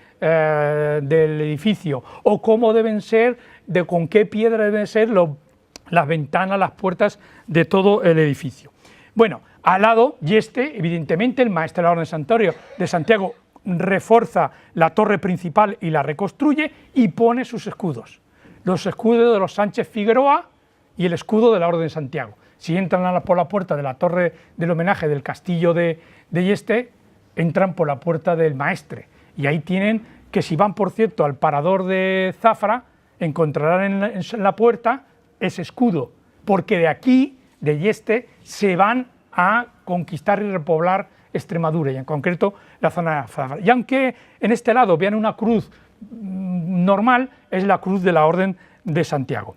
edificio, o cómo deben ser, con qué piedra deben ser las ventanas, las puertas de todo el edificio. Bueno, al lado, y evidentemente, el maestre de la Orden de Santiago refuerza la torre principal y la reconstruye y pone sus escudos. Los escudos de los Sánchez Figueroa y el escudo de la Orden de Santiago. Si entran por la puerta de la torre del homenaje del castillo de Yeste, entran por la puerta del maestre. Y ahí tienen que, si van por cierto al parador de Zafra, encontrarán en la puerta ese escudo, porque de aquí, de Yeste, se van a conquistar y repoblar Extremadura, y en concreto la zona de Zafra. Y aunque en este lado vean una cruz normal, es la cruz de la Orden de Santiago.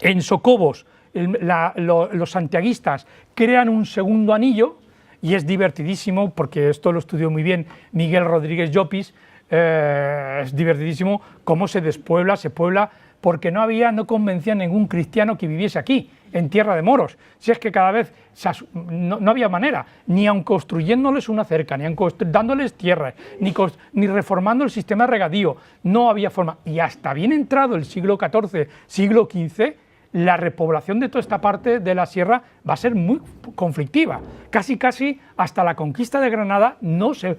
En Socobos, los santiaguistas crean un segundo anillo, y es divertidísimo, porque esto lo estudió muy bien Miguel Rodríguez Llopis. Es divertidísimo cómo se despuebla, se puebla, porque no convencía a ningún cristiano que viviese aquí, en tierra de moros. Si es que cada vez no había manera, ni aun construyéndoles una cerca, ni aun dándoles tierra, ni reformando el sistema de regadío, no había forma. Y hasta bien entrado el siglo XIV, siglo XV, la repoblación de toda esta parte de la sierra va a ser muy conflictiva. Casi hasta la conquista de Granada no se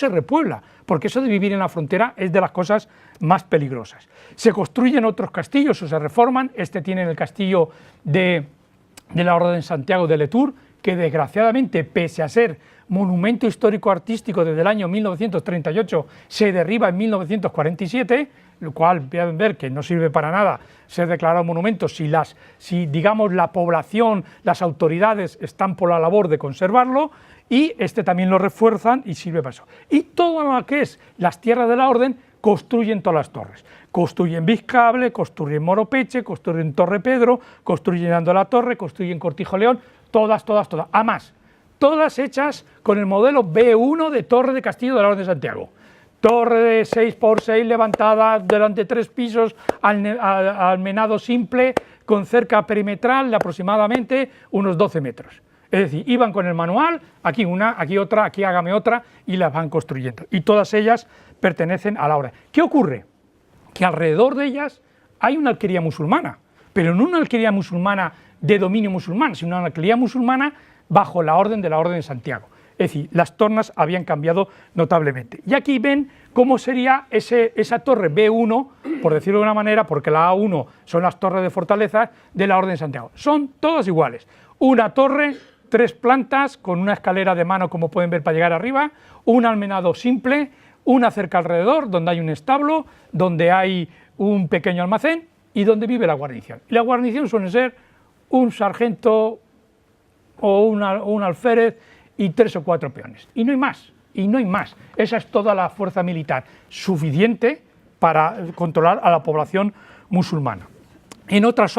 repuebla, porque eso de vivir en la frontera es de las cosas más peligrosas. Se construyen otros castillos o se reforman. Este tiene el castillo de la Orden de Santiago de Letour, que desgraciadamente, pese a ser monumento histórico-artístico desde el año 1938, se derriba en 1947, lo cual pueden ver que no sirve para nada ser declarado monumento si digamos la población, las autoridades están por la labor de conservarlo, y este también lo refuerzan y sirve para eso. Y todo lo que es las tierras de la Orden construyen todas las torres. Construyen Vizcable, construyen Moropeche, construyen Torre Pedro, construyen Ando la Torre, construyen Cortijo León, todas. Además, todas hechas con el modelo B1 de Torre de Castillo de la Orden de Santiago. Torre de 6x6 levantada durante 3 pisos, almenado simple, con cerca perimetral de aproximadamente unos 12 metros. Es decir, iban con el manual, aquí una, aquí otra, aquí hágame otra, y las van construyendo. Y todas ellas pertenecen a la orden. ¿Qué ocurre? Que alrededor de ellas hay una alquería musulmana, pero no una alquería musulmana de dominio musulmán, sino una alquería musulmana bajo la Orden de Santiago. Es decir, las tornas habían cambiado notablemente. Y aquí ven cómo sería esa torre B1, por decirlo de una manera, porque la A1 son las torres de fortaleza de la Orden de Santiago. Son todas iguales. Una torre, 3 plantas, con una escalera de mano, como pueden ver, para llegar arriba, un almenado simple, una cerca alrededor, donde hay un establo, donde hay un pequeño almacén y donde vive la guarnición. Y la guarnición suele ser un sargento o un alférez y 3 o 4 peones. Y no hay más. Esa es toda la fuerza militar suficiente para controlar a la población musulmana. En otros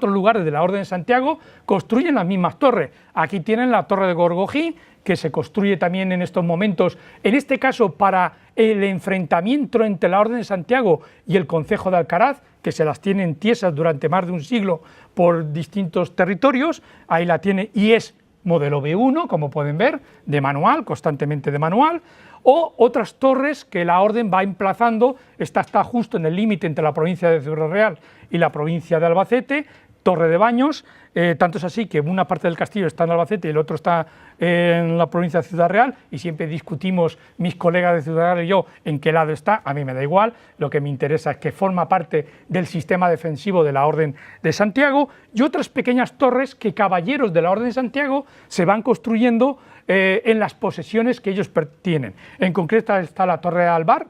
lugares de la Orden de Santiago construyen las mismas torres. Aquí tienen la Torre de Gorgojí, que se construye también en estos momentos, en este caso para el enfrentamiento entre la Orden de Santiago y el Concejo de Alcaraz, que se las tienen tiesas durante más de un siglo por distintos territorios. Ahí la tiene, y es modelo B1, como pueden ver, de manual, constantemente de manual, o otras torres que la Orden va emplazando. Esta está justo en el límite entre la provincia de Ciudad Real y la provincia de Albacete, Torre de Baños, tanto es así que una parte del castillo está en Albacete y el otro está en la provincia de Ciudad Real, y siempre discutimos mis colegas de Ciudad Real y yo en qué lado está. A mí me da igual, lo que me interesa es que forma parte del sistema defensivo de la Orden de Santiago, y otras pequeñas torres que caballeros de la Orden de Santiago se van construyendo en las posesiones que ellos tienen. En concreto está la Torre de Albar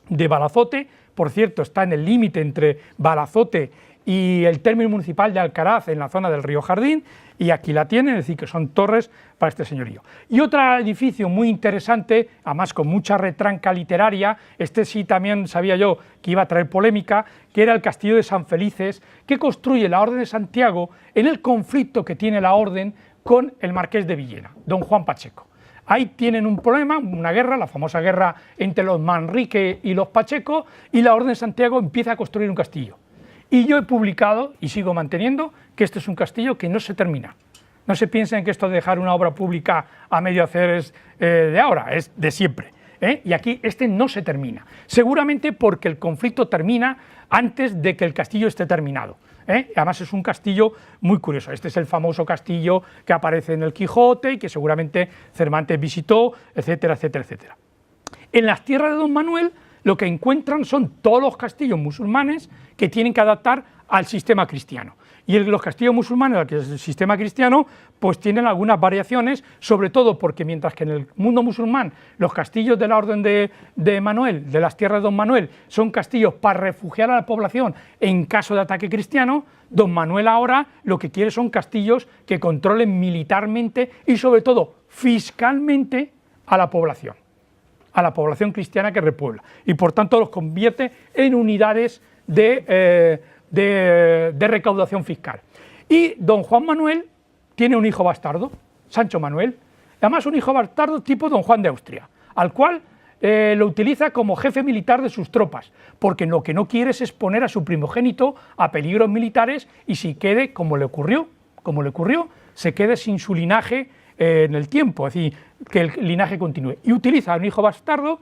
de Balazote, por cierto está en el límite entre Balazote y el término municipal de Alcaraz, en la zona del río Jardín, y aquí la tienen, es decir, que son torres para este señorío. Y otro edificio muy interesante, además con mucha retranca literaria, este sí también sabía yo que iba a traer polémica, que era el Castillo de San Felices, que construye la Orden de Santiago en el conflicto que tiene la Orden con el Marqués de Villena, don Juan Pacheco. Ahí tienen un problema, una guerra, la famosa guerra entre los Manrique y los Pacheco, y la Orden de Santiago empieza a construir un castillo. Y yo he publicado, y sigo manteniendo, que este es un castillo que no se termina. No se piensen que esto de dejar una obra pública a medio hacer es de ahora, es de siempre. Y aquí este no se termina. Seguramente porque el conflicto termina antes de que el castillo esté terminado. Además es un castillo muy curioso. Este es el famoso castillo que aparece en el Quijote y que seguramente Cervantes visitó, etcétera, etcétera, etcétera. En las tierras de Don Manuel lo que encuentran son todos los castillos musulmanes que tienen que adaptar al sistema cristiano. Y los castillos musulmanes, que es el sistema cristiano, pues tienen algunas variaciones, sobre todo porque mientras que en el mundo musulmán los castillos de la orden de Manuel, de las tierras de Don Manuel, son castillos para refugiar a la población en caso de ataque cristiano, Don Manuel ahora lo que quiere son castillos que controlen militarmente y sobre todo fiscalmente a la población cristiana que repuebla, y por tanto los convierte en unidades de recaudación fiscal. Y don Juan Manuel tiene un hijo bastardo, Sancho Manuel, además un hijo bastardo tipo don Juan de Austria, al cual lo utiliza como jefe militar de sus tropas, porque lo que no quiere es exponer a su primogénito a peligros militares y si quede, como le ocurrió, se quede sin su linaje en el tiempo, es decir, que el linaje continúe. Y utiliza a un hijo bastardo,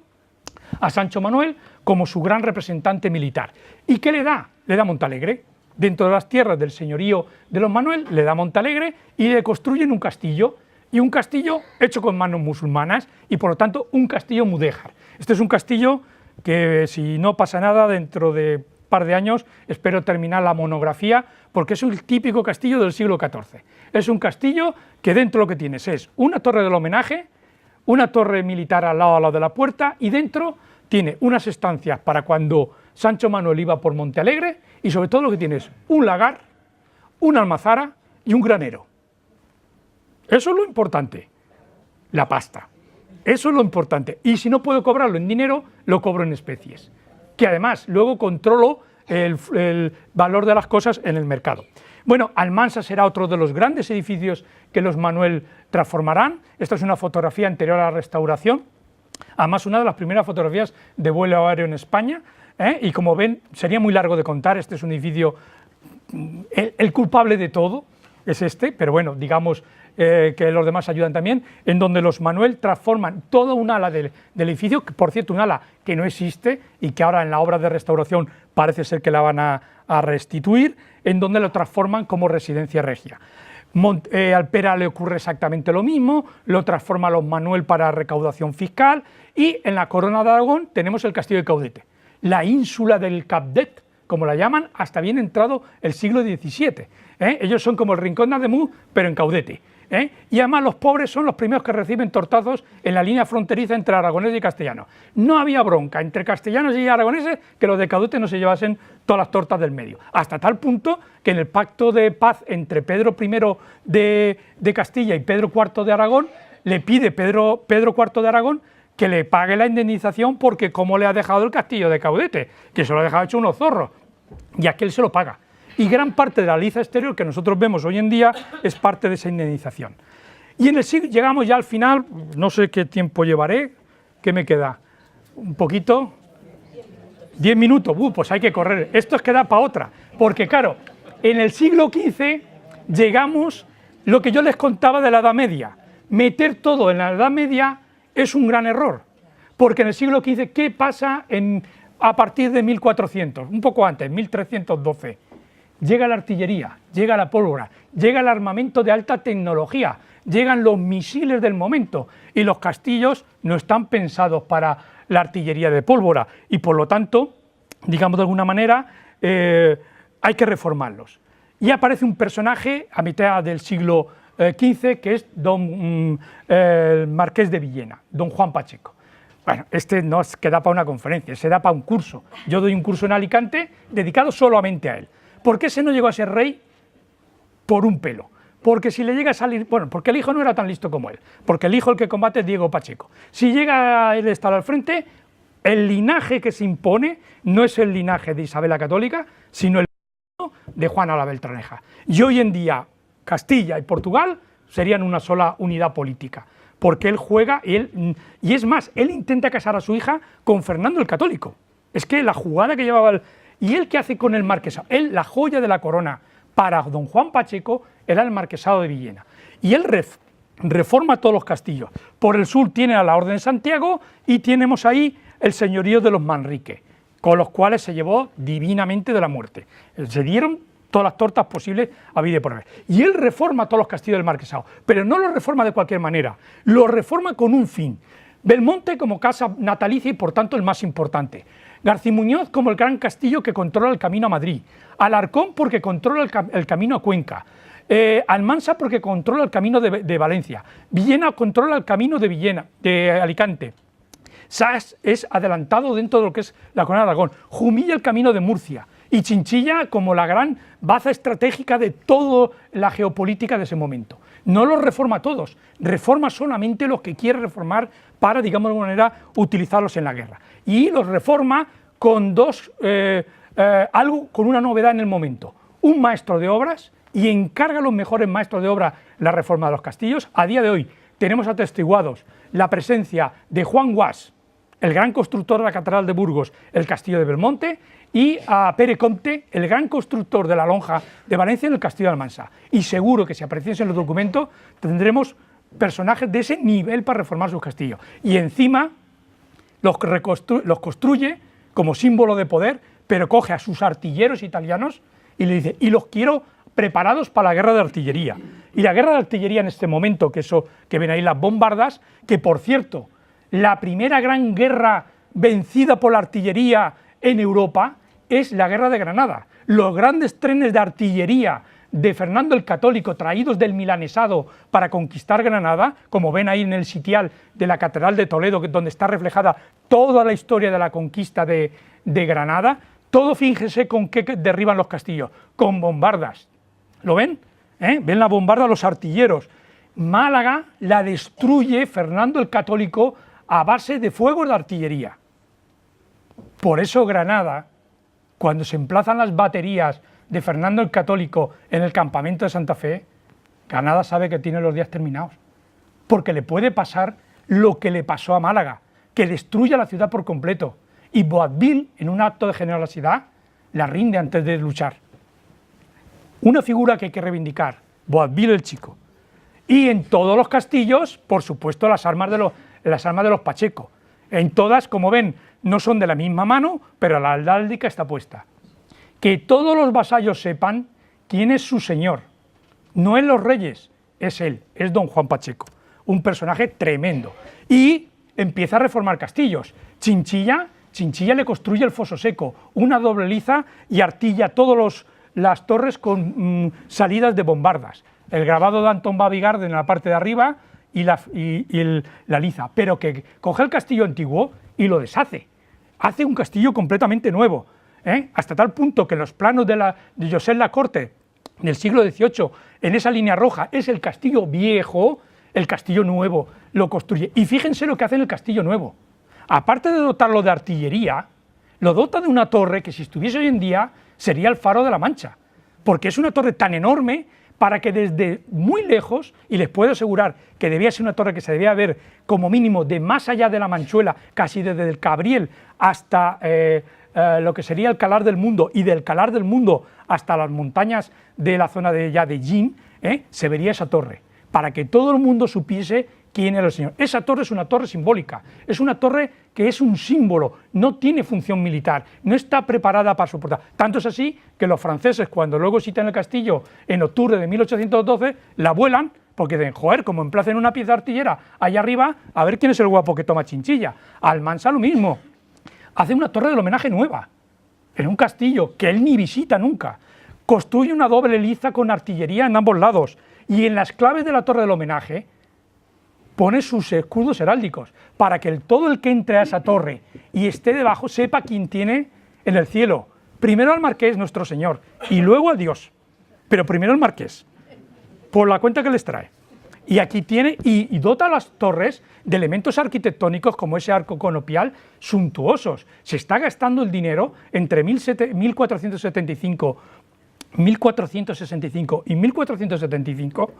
a Sancho Manuel, como su gran representante militar. ¿Y qué le da? Le da Montalegre. Dentro de las tierras del señorío de los Manuel, le da Montalegre y le construyen un castillo. Y un castillo hecho con manos musulmanas y por lo tanto un castillo mudéjar. Este es un castillo que si no pasa nada dentro de un par de años espero terminar la monografía porque es un típico castillo del siglo XIV. Es un castillo que dentro lo que tienes es una torre del homenaje, una torre militar al lado de la puerta y dentro tiene unas estancias para cuando Sancho Manuel iba por Montealegre y sobre todo lo que tienes un lagar, una almazara y un granero. Eso es lo importante, la pasta, eso es lo importante. Y si no puedo cobrarlo en dinero, lo cobro en especies, que además luego controlo el valor de las cosas en el mercado. Bueno, Almansa será otro de los grandes edificios que los Manuel transformarán. Esta es una fotografía anterior a la restauración, además una de las primeras fotografías de vuelo aéreo en España, y como ven, sería muy largo de contar, este es un edificio, el culpable de todo es este, pero bueno, digamos que los demás ayudan también, en donde los Manuel transforman toda un ala del edificio, que por cierto un ala que no existe y que ahora en la obra de restauración parece ser que la van a restituir, en donde lo transforman como residencia regia. Alpera le ocurre exactamente lo mismo, lo transforma los Manuel para recaudación fiscal y en la Corona de Aragón tenemos el castillo de Caudete, la ínsula del Capdet, como la llaman, hasta bien entrado el siglo XVII. Ellos son como el Rincón de Ademuz, pero en Caudete. Y además los pobres son los primeros que reciben tortazos en la línea fronteriza entre aragoneses y castellanos. No había bronca entre castellanos y aragoneses que los de Caudete no se llevasen todas las tortas del medio, hasta tal punto que en el pacto de paz entre Pedro I de Castilla y Pedro IV de Aragón, le pide Pedro IV de Aragón que le pague la indemnización porque como le ha dejado el castillo de Caudete, que se lo ha dejado hecho unos zorros, y aquel se lo paga. Y gran parte de la liza exterior que nosotros vemos hoy en día es parte de esa indemnización. Y en el siglo, llegamos ya al final, no sé qué tiempo llevaré, ¿qué me queda? ¿Un poquito? 10 minutos, pues hay que correr, esto es que da para otra, porque claro, en el siglo XV llegamos lo que yo les contaba de la Edad Media, meter todo en la Edad Media es un gran error, porque en el siglo XV, ¿qué pasa a partir de 1400? Un poco antes, 1312. Llega la artillería, llega la pólvora, llega el armamento de alta tecnología, llegan los misiles del momento y los castillos no están pensados para la artillería de pólvora y por lo tanto, digamos de alguna manera, hay que reformarlos. Y aparece un personaje a mitad del siglo XV que es el Marqués de Villena, don Juan Pacheco. Bueno, este no es que da para una conferencia, se da para un curso. Yo doy un curso en Alicante dedicado solamente a él. ¿Por qué ese no llegó a ser rey? Por un pelo. Porque si le llega a salir, bueno, porque el hijo no era tan listo como él, porque el hijo el que combate es Diego Pacheco. Si llega él a estar al frente, el linaje que se impone no es el linaje de Isabel la Católica, sino el de Juana la Beltraneja. Y hoy en día Castilla y Portugal serían una sola unidad política, porque él juega, y es más, él intenta casar a su hija con Fernando el Católico. Es que la jugada que llevaba ¿y él qué hace con el marquesado? Él, la joya de la corona para don Juan Pacheco era el marquesado de Villena. Y él reforma todos los castillos. Por el sur tiene a la Orden de Santiago y tenemos ahí el señorío de los Manrique, con los cuales se llevó divinamente de la muerte. Se dieron todas las tortas posibles a vida y por haber. Y él reforma todos los castillos del marquesado, pero no lo reforma de cualquier manera, lo reforma con un fin. Belmonte como casa natalicia y por tanto el más importante. Garcimuñoz como el gran castillo que controla el camino a Madrid. Alarcón porque controla el camino a Cuenca. Almansa porque controla el camino de Valencia. Villena controla el camino de Alicante. Sas es adelantado dentro de lo que es la Corona de Aragón. Jumilla el camino de Murcia. Y Chinchilla como la gran baza estratégica de toda la geopolítica de ese momento. No los reforma todos, reforma solamente los que quiere reformar para, digamos de alguna manera, utilizarlos en la guerra. Y los reforma con con una novedad en el momento. Un maestro de obras, y encarga a los mejores maestros de obra la reforma de los castillos. A día de hoy tenemos atestiguados la presencia de Juan Guas, el gran constructor de la Catedral de Burgos, el castillo de Belmonte, y a Pere Comte, el gran constructor de la lonja de Valencia en el castillo de Almansa. Y seguro que si apreciáis en los documentos tendremos personajes de ese nivel para reformar sus castillos. Y encima los construye como símbolo de poder, pero coge a sus artilleros italianos y le dice, y los quiero preparados para la guerra de artillería. Y la guerra de artillería en este momento, que ven ahí las bombardas, que por cierto, la primera gran guerra vencida por la artillería en Europa es la guerra de Granada. Los grandes trenes de artillería de Fernando el Católico traídos del milanesado para conquistar Granada, como ven ahí en el sitial de la Catedral de Toledo, donde está reflejada toda la historia de la conquista de Granada, todo fíjense con qué derriban los castillos, con bombardas. ¿Lo ven? ¿Ven la bombarda los artilleros? Málaga la destruye Fernando el Católico a base de fuegos de artillería. Por eso Granada, cuando se emplazan las baterías de Fernando el Católico en el campamento de Santa Fe, Granada sabe que tiene los días terminados, porque le puede pasar lo que le pasó a Málaga, que destruye la ciudad por completo, y Boabdil, en un acto de generosidad, la rinde antes de luchar. Una figura que hay que reivindicar, Boabdil el Chico. Y en todos los castillos, por supuesto, las armas de los Pacheco. En todas, como ven, no son de la misma mano, pero la heráldica está puesta. Que todos los vasallos sepan quién es su señor. No es los reyes, es él, es don Juan Pacheco. Un personaje tremendo. Y empieza a reformar castillos. Chinchilla le construye el foso seco, una doble liza, y artilla todas las torres con salidas de bombardas. El grabado de Antón Babigarde en la parte de arriba y la liza, pero que coge el castillo antiguo y lo deshace. Hace un castillo completamente nuevo, hasta tal punto que los planos de José Lacorte del siglo XVIII, en esa línea roja, es el castillo viejo, el castillo nuevo lo construye. Y fíjense lo que hace en el castillo nuevo. Aparte de dotarlo de artillería, lo dota de una torre que si estuviese hoy en día sería el Faro de la Mancha, porque es una torre tan enorme para que desde muy lejos, y les puedo asegurar que debía ser una torre que se debía ver como mínimo de más allá de la Manchuela, casi desde el Cabriel hasta lo que sería el Calar del Mundo, y del Calar del Mundo hasta las montañas de la zona de Jin, se vería esa torre, para que todo el mundo supiese quién era el señor. Esa torre es una torre simbólica, es una torre que es un símbolo, no tiene función militar, no está preparada para soportar. Tanto es así que los franceses, cuando luego citan el castillo en octubre de 1812, la vuelan porque dicen, joder, como emplacen una pieza artillera allá arriba, a ver quién es el guapo que toma Chinchilla. Almansa lo mismo, hace una torre del homenaje nueva, en un castillo que él ni visita nunca, construye una doble liza con artillería en ambos lados, y en las claves de la torre del homenaje pone sus escudos heráldicos, para que todo el que entre a esa torre y esté debajo sepa quién tiene en el cielo. Primero al marqués, nuestro señor, y luego a Dios, pero primero al marqués, por la cuenta que les trae. Y aquí tiene, y dota a las torres de elementos arquitectónicos como ese arco conopial suntuosos. Se está gastando el dinero entre 1465 y 1475,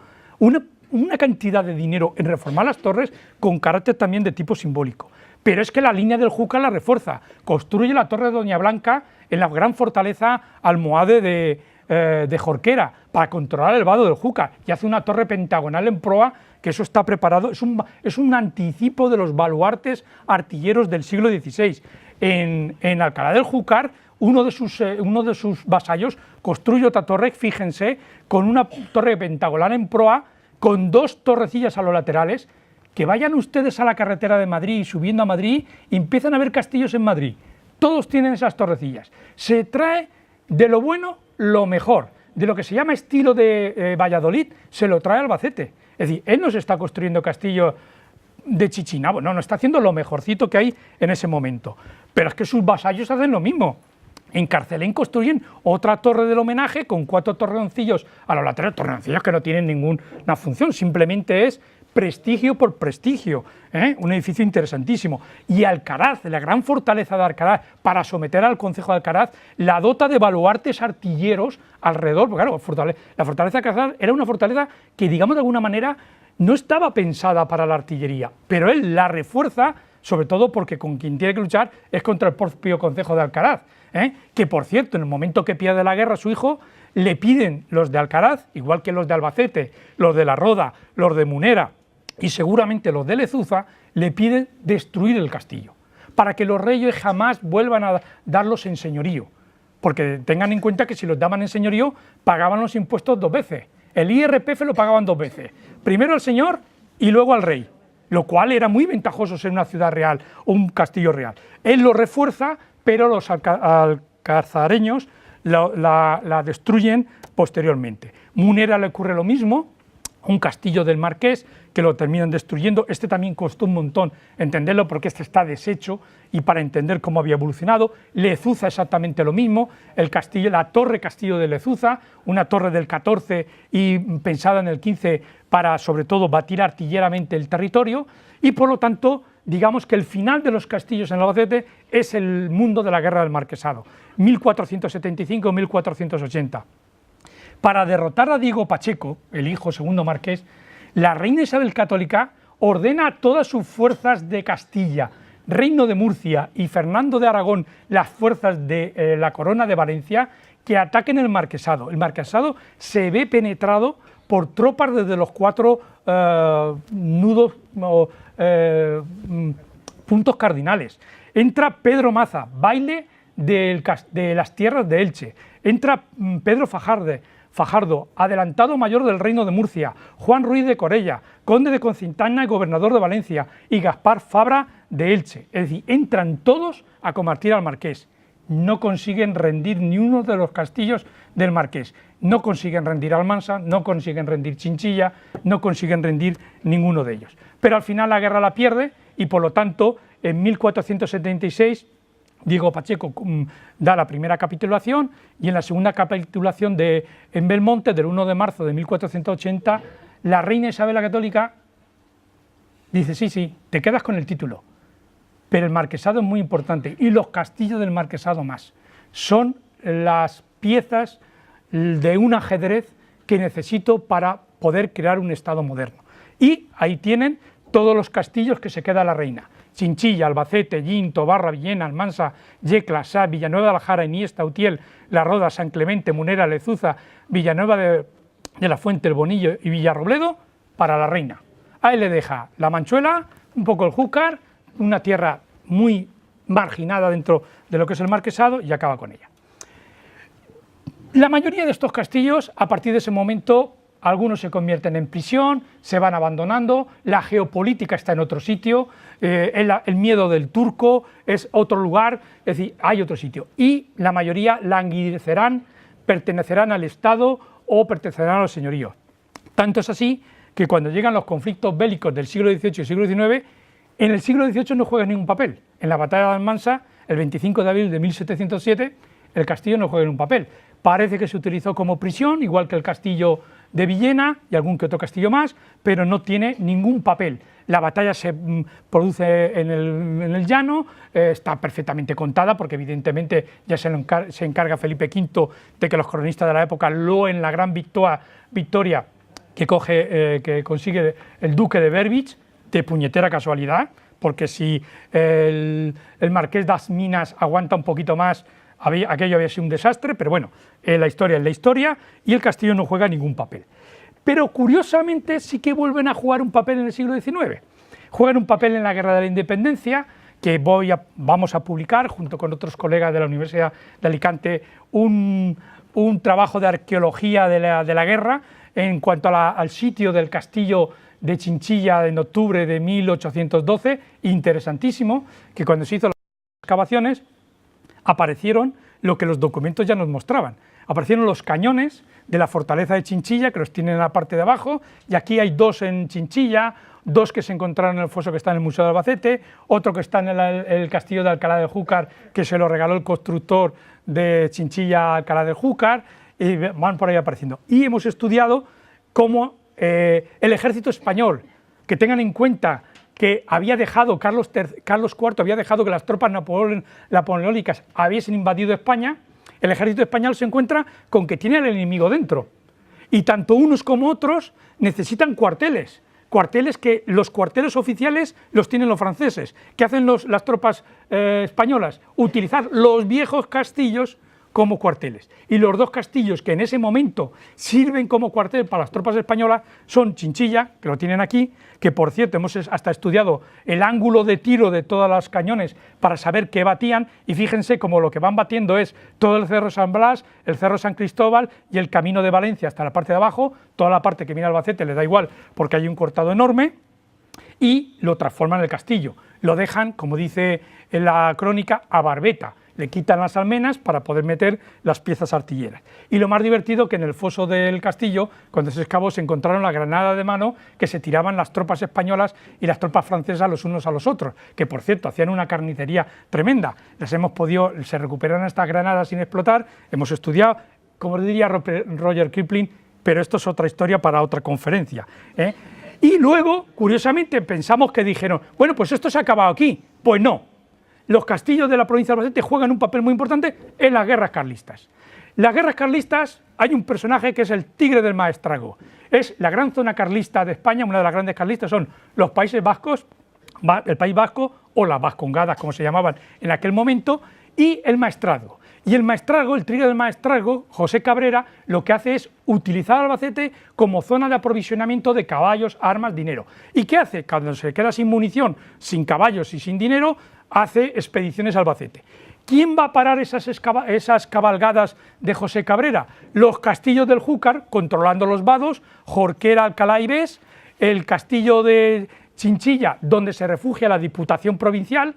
una cantidad de dinero en reformar las torres con carácter también de tipo simbólico. Pero es que la línea del Júcar la refuerza, construye la torre de Doña Blanca en la gran fortaleza almohade de Jorquera para controlar el vado del Júcar, y hace una torre pentagonal en proa, que eso está preparado, es un anticipo de los baluartes artilleros del siglo XVI. En Alcalá del Júcar, uno de sus vasallos construye otra torre, fíjense, con una torre pentagonal en proa, con dos torrecillas a los laterales, que vayan ustedes a la carretera de Madrid, subiendo a Madrid, y empiezan a ver castillos en Madrid. Todos tienen esas torrecillas. Se trae de lo bueno lo mejor. De lo que se llama estilo de Valladolid, se lo trae Albacete. Es decir, él no se está construyendo castillo de Chichinabo, no está haciendo lo mejorcito que hay en ese momento. Pero es que sus vasallos hacen lo mismo. En Carcelén construyen otra torre del homenaje con 4 torreoncillos a los laterales, torreoncillos que no tienen ninguna función, simplemente es prestigio por prestigio, un edificio interesantísimo. Y Alcaraz, la gran fortaleza de Alcaraz, para someter al concejo de Alcaraz, la dota de baluartes artilleros alrededor, porque claro, la fortaleza de Alcaraz era una fortaleza que, digamos de alguna manera, no estaba pensada para la artillería, pero él la refuerza, sobre todo porque con quien tiene que luchar es contra el propio concejo de Alcaraz, que por cierto, en el momento que pierde la guerra su hijo, le piden los de Alcaraz, igual que los de Albacete, los de La Roda, los de Munera y seguramente los de Lezuza, le piden destruir el castillo, para que los reyes jamás vuelvan a darlos en señorío, porque tengan en cuenta que si los daban en señorío, pagaban los impuestos 2 veces, el IRPF lo pagaban 2 veces, primero al señor y luego al rey, lo cual era muy ventajoso ser una ciudad real o un castillo real. Él lo refuerza, pero los alcazareños la destruyen posteriormente. Munera le ocurre lo mismo, un castillo del Marqués que lo terminan destruyendo. Este también costó un montón entenderlo porque este está deshecho y para entender cómo había evolucionado. Lezuza exactamente lo mismo, el castillo, la torre castillo de Lezuza, una torre del 14 y pensada en el 15 para sobre todo batir artilleramente el territorio y por lo tanto digamos que el final de los castillos en Albacete es el mundo de la guerra del Marquesado, 1475-1480. Para derrotar a Diego Pacheco, el hijo segundo marqués, la reina Isabel Católica ordena a todas sus fuerzas de Castilla, Reino de Murcia y Fernando de Aragón, las fuerzas de la Corona de Valencia, que ataquen el Marquesado. El Marquesado se ve penetrado por tropas desde los 4 nudos puntos cardinales. Entra Pedro Maza, baile de las tierras de Elche. Entra Pedro Fajardo, adelantado mayor del Reino de Murcia, Juan Ruiz de Corella, conde de Concintana y gobernador de Valencia, y Gaspar Fabra de Elche. Es decir, entran todos a combatir al marqués. No consiguen rendir ni uno de los castillos del marqués. No consiguen rendir Almansa, no consiguen rendir Chinchilla, no consiguen rendir ninguno de ellos. Pero al final la guerra la pierde y por lo tanto en 1476 Diego Pacheco da la primera capitulación y en la segunda capitulación en Belmonte, del 1 de marzo de 1480, la reina Isabel la Católica dice: sí, te quedas con el título, pero el marquesado es muy importante y los castillos del marquesado más. Son las piezas de un ajedrez que necesito para poder crear un Estado moderno. Y ahí tienen todos los castillos que se queda la reina: Chinchilla, Albacete, Llín, Tobarra, Villena, Almansa, Yecla, Sá, Villanueva de Aljara, Iniesta, Utiel, La Roda, San Clemente, Munera, Lezuza, Villanueva de la Fuente, El Bonillo y Villarrobledo para la reina. Ahí le deja la Manchuela, un poco el Júcar, una tierra muy marginada dentro de lo que es el marquesado y acaba con ella. La mayoría de estos castillos, a partir de ese momento, algunos se convierten en prisión, se van abandonando, la geopolítica está en otro sitio, el miedo del turco es otro lugar, es decir, hay otro sitio. Y la mayoría languidecerán, pertenecerán al Estado o pertenecerán a los señoríos. Tanto es así que cuando llegan los conflictos bélicos del siglo XVIII y siglo XIX, en el siglo XVIII no juega ningún papel. En la batalla de Almansa, el 25 de abril de 1707, el castillo no juega ningún papel. Parece que se utilizó como prisión, igual que el castillo de Villena y algún que otro castillo más, pero no tiene ningún papel. La batalla se produce en el llano, está perfectamente contada porque evidentemente ya se encarga Felipe V de que los cronistas de la época loen la gran victoria que consigue el duque de Berwick, de puñetera casualidad, porque si el marqués de As Minas aguanta un poquito más, aquello había sido un desastre, pero bueno, la historia es la historia y el castillo no juega ningún papel. Pero curiosamente sí que vuelven a jugar un papel en el siglo XIX. Juegan un papel en la Guerra de la Independencia, que vamos a publicar junto con otros colegas de la Universidad de Alicante un trabajo de arqueología de la guerra en cuanto al sitio del castillo de Chinchilla en octubre de 1812, interesantísimo, que cuando se hizo las excavaciones aparecieron lo que los documentos ya nos mostraban. Aparecieron los cañones de la fortaleza de Chinchilla, que los tienen en la parte de abajo, y aquí hay 2 en Chinchilla, 2 que se encontraron en el foso que está en el Museo de Albacete, otro que está en el castillo de Alcalá del Júcar, que se lo regaló el constructor de Chinchilla a Alcalá del Júcar, y van por ahí apareciendo. Y hemos estudiado cómo el ejército español, que tengan en cuenta que había dejado, Carlos IV había dejado que las tropas napoleónicas hubiesen invadido España, el ejército español se encuentra con que tiene al enemigo dentro. Y tanto unos como otros necesitan cuarteles. Que los cuarteles oficiales los tienen los franceses. ¿Qué hacen las tropas españolas? Utilizar los viejos castillos como cuarteles. Y los 2 castillos que en ese momento sirven como cuartel para las tropas españolas son Chinchilla, que lo tienen aquí, que por cierto hemos hasta estudiado el ángulo de tiro de todos los cañones para saber qué batían, y fíjense cómo lo que van batiendo es todo el Cerro San Blas, el Cerro San Cristóbal y el Camino de Valencia hasta la parte de abajo. Toda la parte que viene Albacete les da igual porque hay un cortado enorme, y lo transforman en el castillo. Lo dejan, como dice en la crónica, a barbeta. Le quitan las almenas para poder meter las piezas artilleras. Y lo más divertido, que en el foso del castillo, cuando se excavó, se encontraron la granada de mano que se tiraban las tropas españolas y las tropas francesas los unos a los otros, que por cierto hacían una carnicería tremenda. Se recuperaron estas granadas sin explotar, hemos estudiado, como diría Roger Kipling, pero esto es otra historia para otra conferencia, ¿eh? Y luego, curiosamente, pensamos que dijeron, bueno, pues esto se ha acabado aquí. Pues no. Los castillos de la provincia de Albacete juegan un papel muy importante en las guerras carlistas. Las guerras carlistas, hay un personaje que es el Tigre del Maestrazgo. Es la gran zona carlista de España, una de las grandes carlistas son los Países Vascos, el País Vasco o las Vascongadas, como se llamaban en aquel momento, y el Maestrazgo. Y el Maestrazgo, el Tigre del Maestrazgo, José Cabrera, lo que hace es utilizar Albacete como zona de aprovisionamiento de caballos, armas, dinero. ¿Y qué hace? Cuando se queda sin munición, sin caballos y sin dinero, hace expediciones a Albacete. ¿Quién va a parar esas cabalgadas de José Cabrera? Los castillos del Júcar, controlando los vados, Jorquera, Alcalá y Bes, el castillo de Chinchilla, donde se refugia la Diputación Provincial,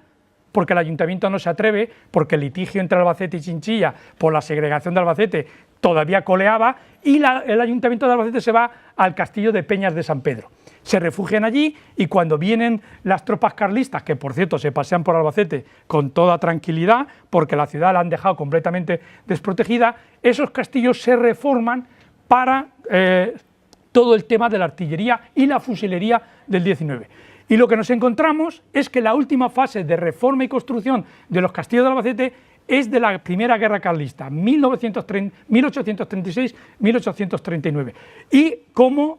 porque el ayuntamiento no se atreve, porque el litigio entre Albacete y Chinchilla por la segregación de Albacete todavía coleaba, y el ayuntamiento de Albacete se va al castillo de Peñas de San Pedro. Se refugian allí, y cuando vienen las tropas carlistas, que por cierto se pasean por Albacete con toda tranquilidad, porque la ciudad la han dejado completamente desprotegida, esos castillos se reforman para todo el tema de la artillería y la fusilería del 19. Y lo que nos encontramos es que la última fase de reforma y construcción de los castillos de Albacete es de la Primera Guerra Carlista, 1836-1839. Y cómo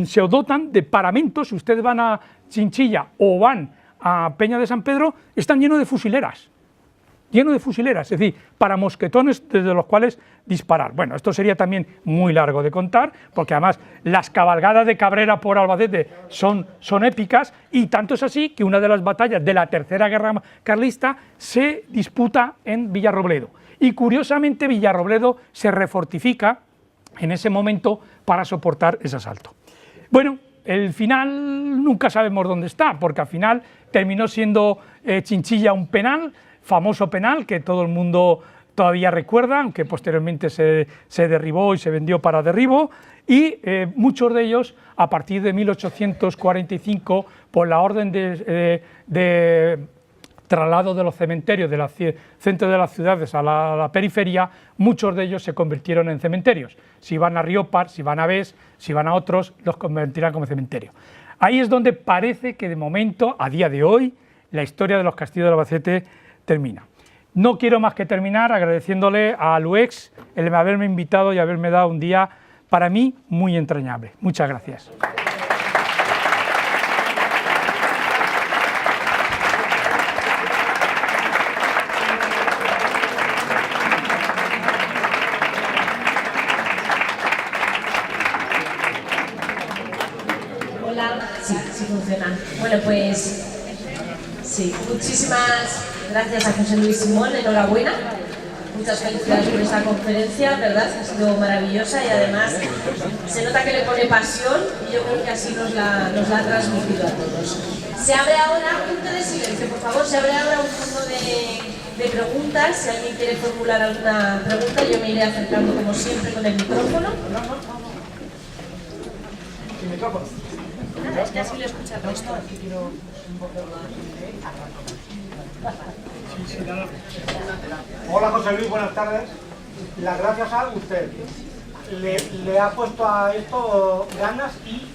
se dotan de paramentos. Si ustedes van a Chinchilla o van a Peña de San Pedro, están llenos de fusileras. Es decir, para mosquetones desde los cuales disparar. Bueno, esto sería también muy largo de contar, porque además las cabalgadas de Cabrera por Albacete son épicas, y tanto es así que una de las batallas de la Tercera Guerra Carlista se disputa en Villarrobledo. Y curiosamente Villarrobledo se refortifica en ese momento para soportar ese asalto. Bueno, el final nunca sabemos dónde está, porque al final terminó siendo Chinchilla un penal, famoso penal que todo el mundo todavía recuerda, aunque posteriormente se derribó y se vendió para derribo, y muchos de ellos a partir de 1845, por la orden de traslado de los cementerios del centro de las ciudades a la periferia, muchos de ellos se convirtieron en cementerios. Si van a Riópar, si van a Bes, si van a otros, los convertirán como cementerio. Ahí es donde parece que de momento, a día de hoy, la historia de los castillos de Albacete termina. No quiero más que terminar agradeciéndole a Luex el haberme invitado y haberme dado un día para mí muy entrañable. Muchas gracias. Hola, sí funciona. Bueno, pues sí, muchísimas gracias a José Luis Simón, enhorabuena muchas felicidades por esta conferencia, ¿verdad? Ha sido maravillosa y además se nota que le pone pasión y yo creo que así nos la ha transmitido a todos. Se abre ahora, un punto de silencio, por favor, se abre ahora un turno de preguntas. Si alguien quiere formular alguna pregunta, yo me iré acercando como siempre con el micrófono. ¿El micrófono? Nada, es que así lo escucha todo. Hola José Luis, buenas tardes. Las gracias a usted. Le ha puesto a esto ganas y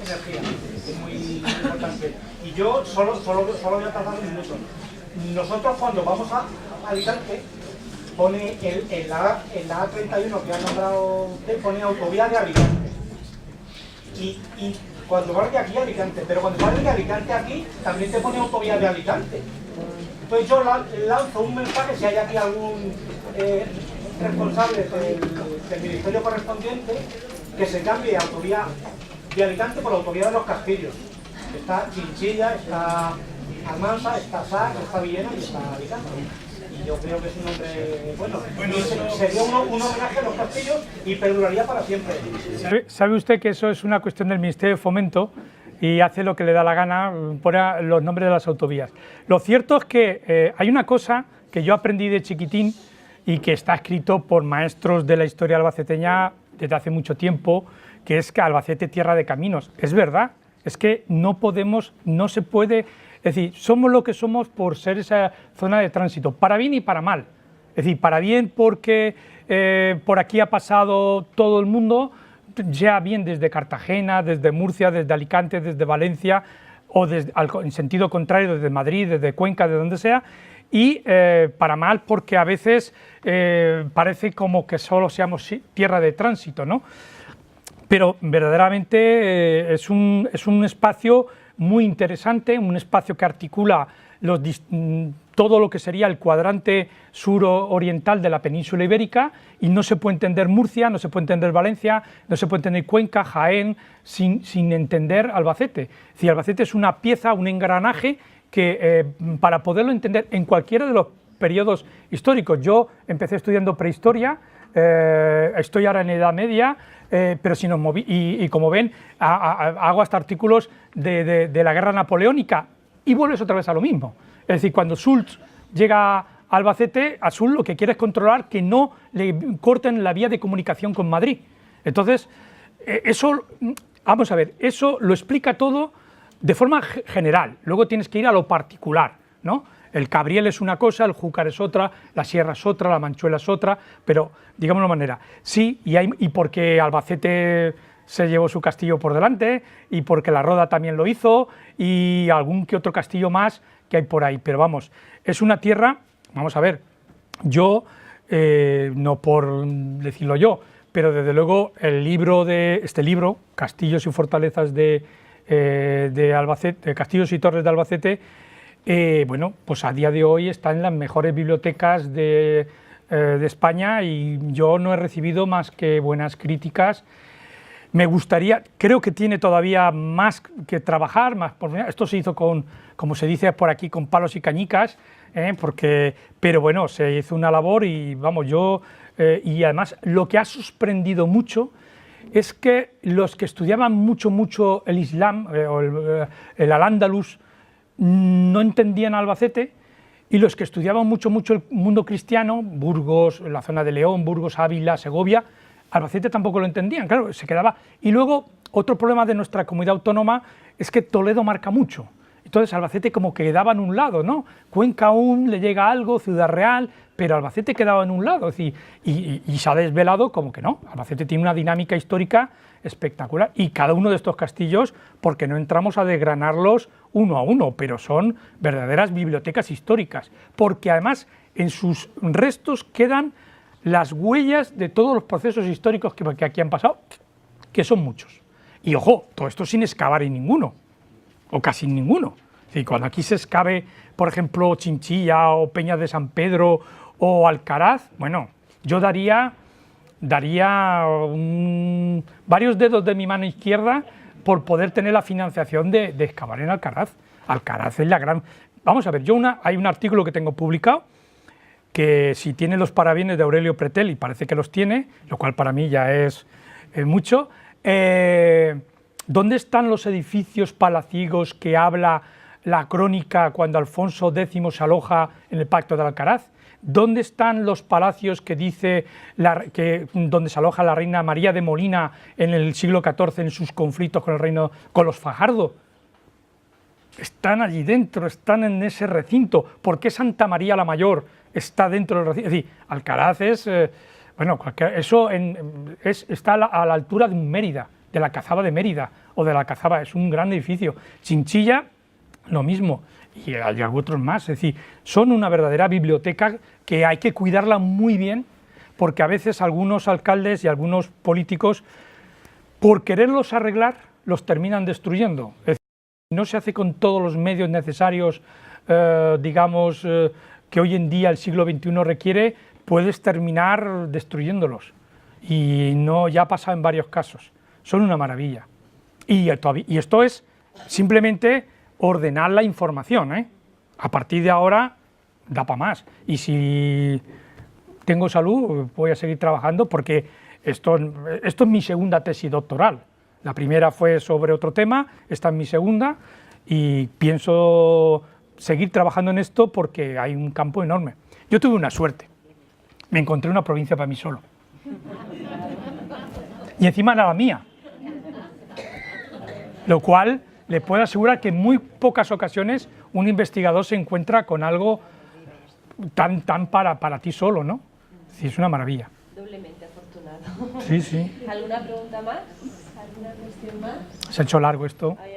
energía, que es muy importante. Y yo solo voy a tardar un minuto. Nosotros cuando vamos a Alicante, pone en la A31 que ha nombrado usted, pone autovía de Alicante. Y cuando vas de aquí a Alicante, pero cuando sales de Alicante aquí, también te pone autovía de Alicante. Entonces yo lanzo un mensaje, si hay aquí algún responsable del ministerio correspondiente, que se cambie autovía de Alicante por autovía de los Castillos. Está Chinchilla, está Almansa, está Sac, está Villena y está Alicante. Y yo creo que es un nombre bueno. Sería un homenaje a los Castillos y perduraría para siempre. ¿Sabe usted que eso es una cuestión del Ministerio de Fomento? Y hace lo que le da la gana, pone los nombres de las autovías. Lo cierto es que hay una cosa que yo aprendí de chiquitín y que está escrito por maestros de la historia albaceteña desde hace mucho tiempo, que es que Albacete tierra de caminos. Es verdad, es que no se puede, es decir, somos lo que somos por ser esa zona de tránsito, para bien y para mal. Es decir, para bien porque por aquí ha pasado todo el mundo, ya bien desde Cartagena, desde Murcia, desde Alicante, desde Valencia, o en sentido contrario desde Madrid, desde Cuenca, de donde sea, y para mal porque a veces parece como que solo seamos tierra de tránsito, ¿no? Pero verdaderamente es un espacio muy interesante, un espacio que articula todo lo que sería el cuadrante suroriental de la península ibérica, y no se puede entender Murcia, no se puede entender Valencia, no se puede entender Cuenca, Jaén, sin entender Albacete. Es decir, Albacete es una pieza, un engranaje que para poderlo entender en cualquiera de los periodos históricos. Yo empecé estudiando prehistoria, estoy ahora en Edad Media, pero si nos moví, y como ven, hago hasta artículos de la guerra napoleónica, y vuelves otra vez a lo mismo. Es decir, cuando Soult llega a Albacete, a Soult lo que quiere es controlar que no le corten la vía de comunicación con Madrid. Entonces, eso, vamos a ver, eso lo explica todo de forma general. Luego tienes que ir a lo particular, ¿no? El Cabriel es una cosa, el Júcar es otra, la Sierra es otra, la Manchuela es otra, pero, digamos de una manera, sí, y porque Albacete se llevó su castillo por delante, y porque la Roda también lo hizo, y algún que otro castillo más que hay por ahí. Pero vamos, es una tierra, vamos a ver, yo, no por decirlo yo, pero desde luego este libro, Castillos y Fortalezas de Albacete, Castillos y Torres de Albacete, bueno, pues a día de hoy está en las mejores bibliotecas de España, y yo no he recibido más que buenas críticas. Me gustaría, creo que tiene todavía más que trabajar, esto se hizo como se dice por aquí, con palos y cañicas, pero bueno, se hizo una labor, y vamos, y además lo que ha sorprendido mucho es que los que estudiaban mucho el Islam, o el Al-Ándalus, no entendían Albacete, y los que estudiaban mucho el mundo cristiano, Burgos, la zona de León, Burgos, Ávila, Segovia, Albacete tampoco lo entendían, claro, se quedaba. Y luego, otro problema de nuestra comunidad autónoma es que Toledo marca mucho. Entonces Albacete como que quedaba en un lado, ¿no? Cuenca aún le llega algo, Ciudad Real, pero Albacete quedaba en un lado. Es decir, y se ha desvelado como que no. Albacete tiene una dinámica histórica espectacular, y cada uno de estos castillos, porque no entramos a desgranarlos uno a uno, pero son verdaderas bibliotecas históricas, porque además en sus restos quedan las huellas de todos los procesos históricos que aquí han pasado, que son muchos. Y ojo, todo esto sin excavar en ninguno, o casi en ninguno. Es decir, cuando aquí se excave, por ejemplo, Chinchilla o Peñas de San Pedro o Alcaraz, bueno, yo daría varios dedos de mi mano izquierda por poder tener la financiación de excavar en Alcaraz. Alcaraz es la gran... Vamos a ver, hay un artículo que tengo publicado que si tiene los parabienes de Aurelio Pretel, y parece que los tiene, lo cual para mí ya es mucho, ¿dónde están los edificios palaciegos que habla la crónica cuando Alfonso X se aloja en el Pacto de Alcaraz? ¿Dónde están los palacios que dice donde se aloja la reina María de Molina en el siglo XIV en sus conflictos con el reino, con los Fajardo? Están allí dentro, están en ese recinto. ¿Por qué Santa María la Mayor está dentro del recinto? Es decir, Alcaraz es, bueno, eso está a la altura de un Mérida, de la Cazaba de Mérida o de la Cazaba, es un gran edificio. Chinchilla, lo mismo. Y hay otros más, es decir, son una verdadera biblioteca que hay que cuidarla muy bien, porque a veces algunos alcaldes y algunos políticos, por quererlos arreglar, los terminan destruyendo. Es decir, si no se hace con todos los medios necesarios, digamos, que hoy en día el siglo XXI requiere, puedes terminar destruyéndolos. Y no, ya ha pasado en varios casos. Son una maravilla. Y esto es simplemente ordenar la información, ¿eh? A partir de ahora da para más. Y si tengo salud, voy a seguir trabajando, porque esto es mi segunda tesis doctoral. La primera fue sobre otro tema, esta es mi segunda, y pienso seguir trabajando en esto porque hay un campo enorme. Yo tuve una suerte, me encontré una provincia para mí solo. Y encima era la mía. Lo cual le puedo asegurar que en muy pocas ocasiones un investigador se encuentra con algo tan para ti solo, ¿no? Sí, es una maravilla. Doblemente afortunado. Sí, sí. ¿Alguna pregunta más? ¿Alguna cuestión más? Se ha hecho largo esto. Hay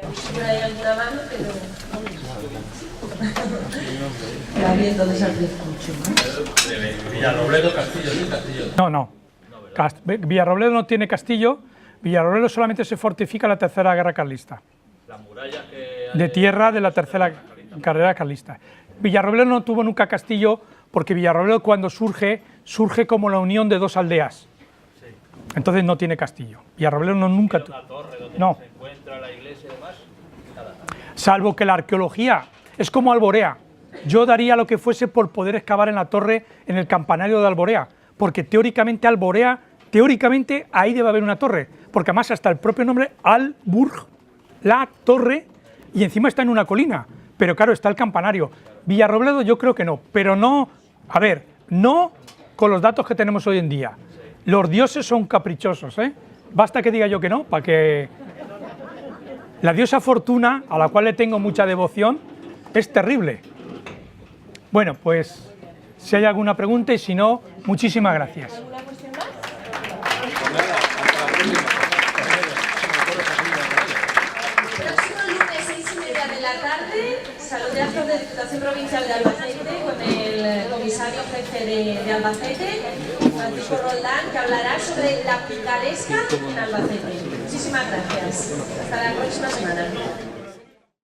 alguna mano, pero... Está bien, entonces al escucho. Villarrobledo, Castillo, ¿sí? Castillo. No. Villarrobledo no tiene castillo. Villarrobledo solamente se fortifica en la Tercera Guerra Carlista. Las murallas que... De tierra de la Tercera Guerra Carlista. Villarrobledo no tuvo nunca castillo porque Villarrobledo cuando surge como la unión de dos aldeas. Entonces no tiene castillo. Villarrobledo nunca tuvo. Una torre donde No. se encuentra la iglesia y demás. Nada. Salvo que la arqueología es como Alborea. Yo daría lo que fuese por poder excavar en la torre, en el campanario de Alborea, porque teóricamente Alborea, ahí debe haber una torre, porque además hasta el propio nombre Al-Burg, la torre, y encima está en una colina, pero claro, está el campanario. Villarrobledo yo creo que no, pero no, a ver, no con los datos que tenemos hoy en día. Los dioses son caprichosos, ¿eh? Basta que diga yo que no, para que... La diosa Fortuna, a la cual le tengo mucha devoción, es terrible. Bueno, pues si hay alguna pregunta y si no, muchísimas gracias. ¿Alguna cuestión más? Próximo lunes, 6:30 de la tarde, Salón de Actos de Diputación Provincial de Albacete, con el comisario jefe de Albacete, Francisco Roldán, que hablará sobre la picaresca en Albacete. Muchísimas gracias. Hasta la próxima semana.